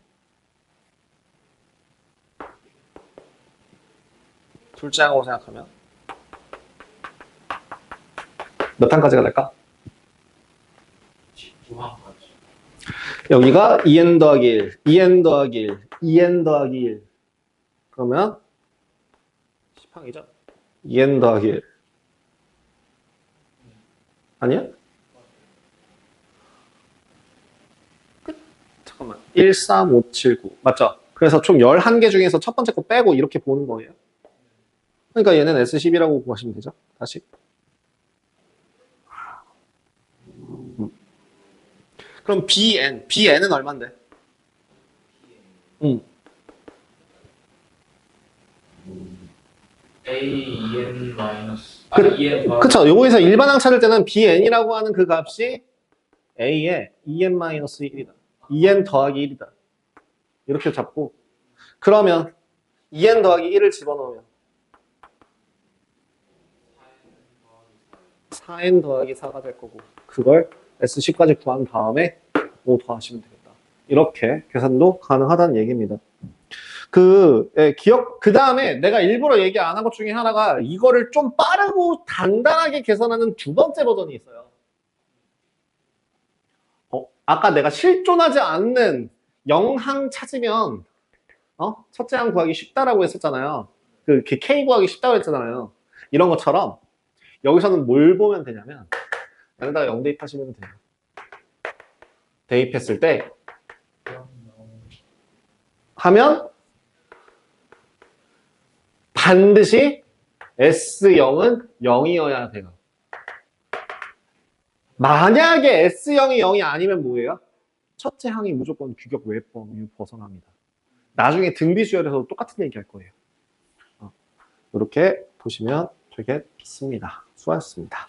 둘째 항으로 생각하면 몇 항까지가 될까? 19항까지. 여기가 2n 더하기 1, 2n 더하기 1, 2n 더하기 1 그러면 10항이죠? 2n 더하기 1 아니야? 끝. 잠깐만 1, 3, 5, 7, 9 맞죠? 그래서 총 11개 중에서 첫 번째 거 빼고 이렇게 보는 거예요. 그러니까 얘는 S10이라고 구하시면 되죠. 다시 그럼 BN은 얼만데? AN 마이너스. 그쵸. 요거에서 일반항 찾을 때는 BN이라고 하는 그 값이 A에 2n-1이다. 2n 더하기 1이다. 이렇게 잡고 그러면 2n 더하기 1을 집어넣으면 4n 더하기 4가 될 거고 그걸 S10까지 구한 다음에 5 더하시면 되겠다. 이렇게 계산도 가능하다는 얘기입니다. 그 다음에 내가 일부러 얘기 안 한 것 중에 하나가 이거를 좀 빠르고 단단하게 계산하는 두 번째 버전이 있어요. 아까 내가 실존하지 않는 영항 찾으면 첫째 항 구하기 쉽다라고 했었잖아요. 그 K 구하기 쉽다고 했잖아요. 이런 것처럼 여기서는 뭘 보면 되냐면 여기다가 0 대입하시면 돼요. 대입했을 때 하면 반드시 S0은 0이어야 돼요. 만약에 S0이 0이 아니면 뭐예요? 첫째 항이 무조건 규격 외 범위 벗어납니다. 나중에 등비수열에서도 똑같은 얘기 할 거예요. 이렇게 보시면 되겠습니다. 수고하셨습니다.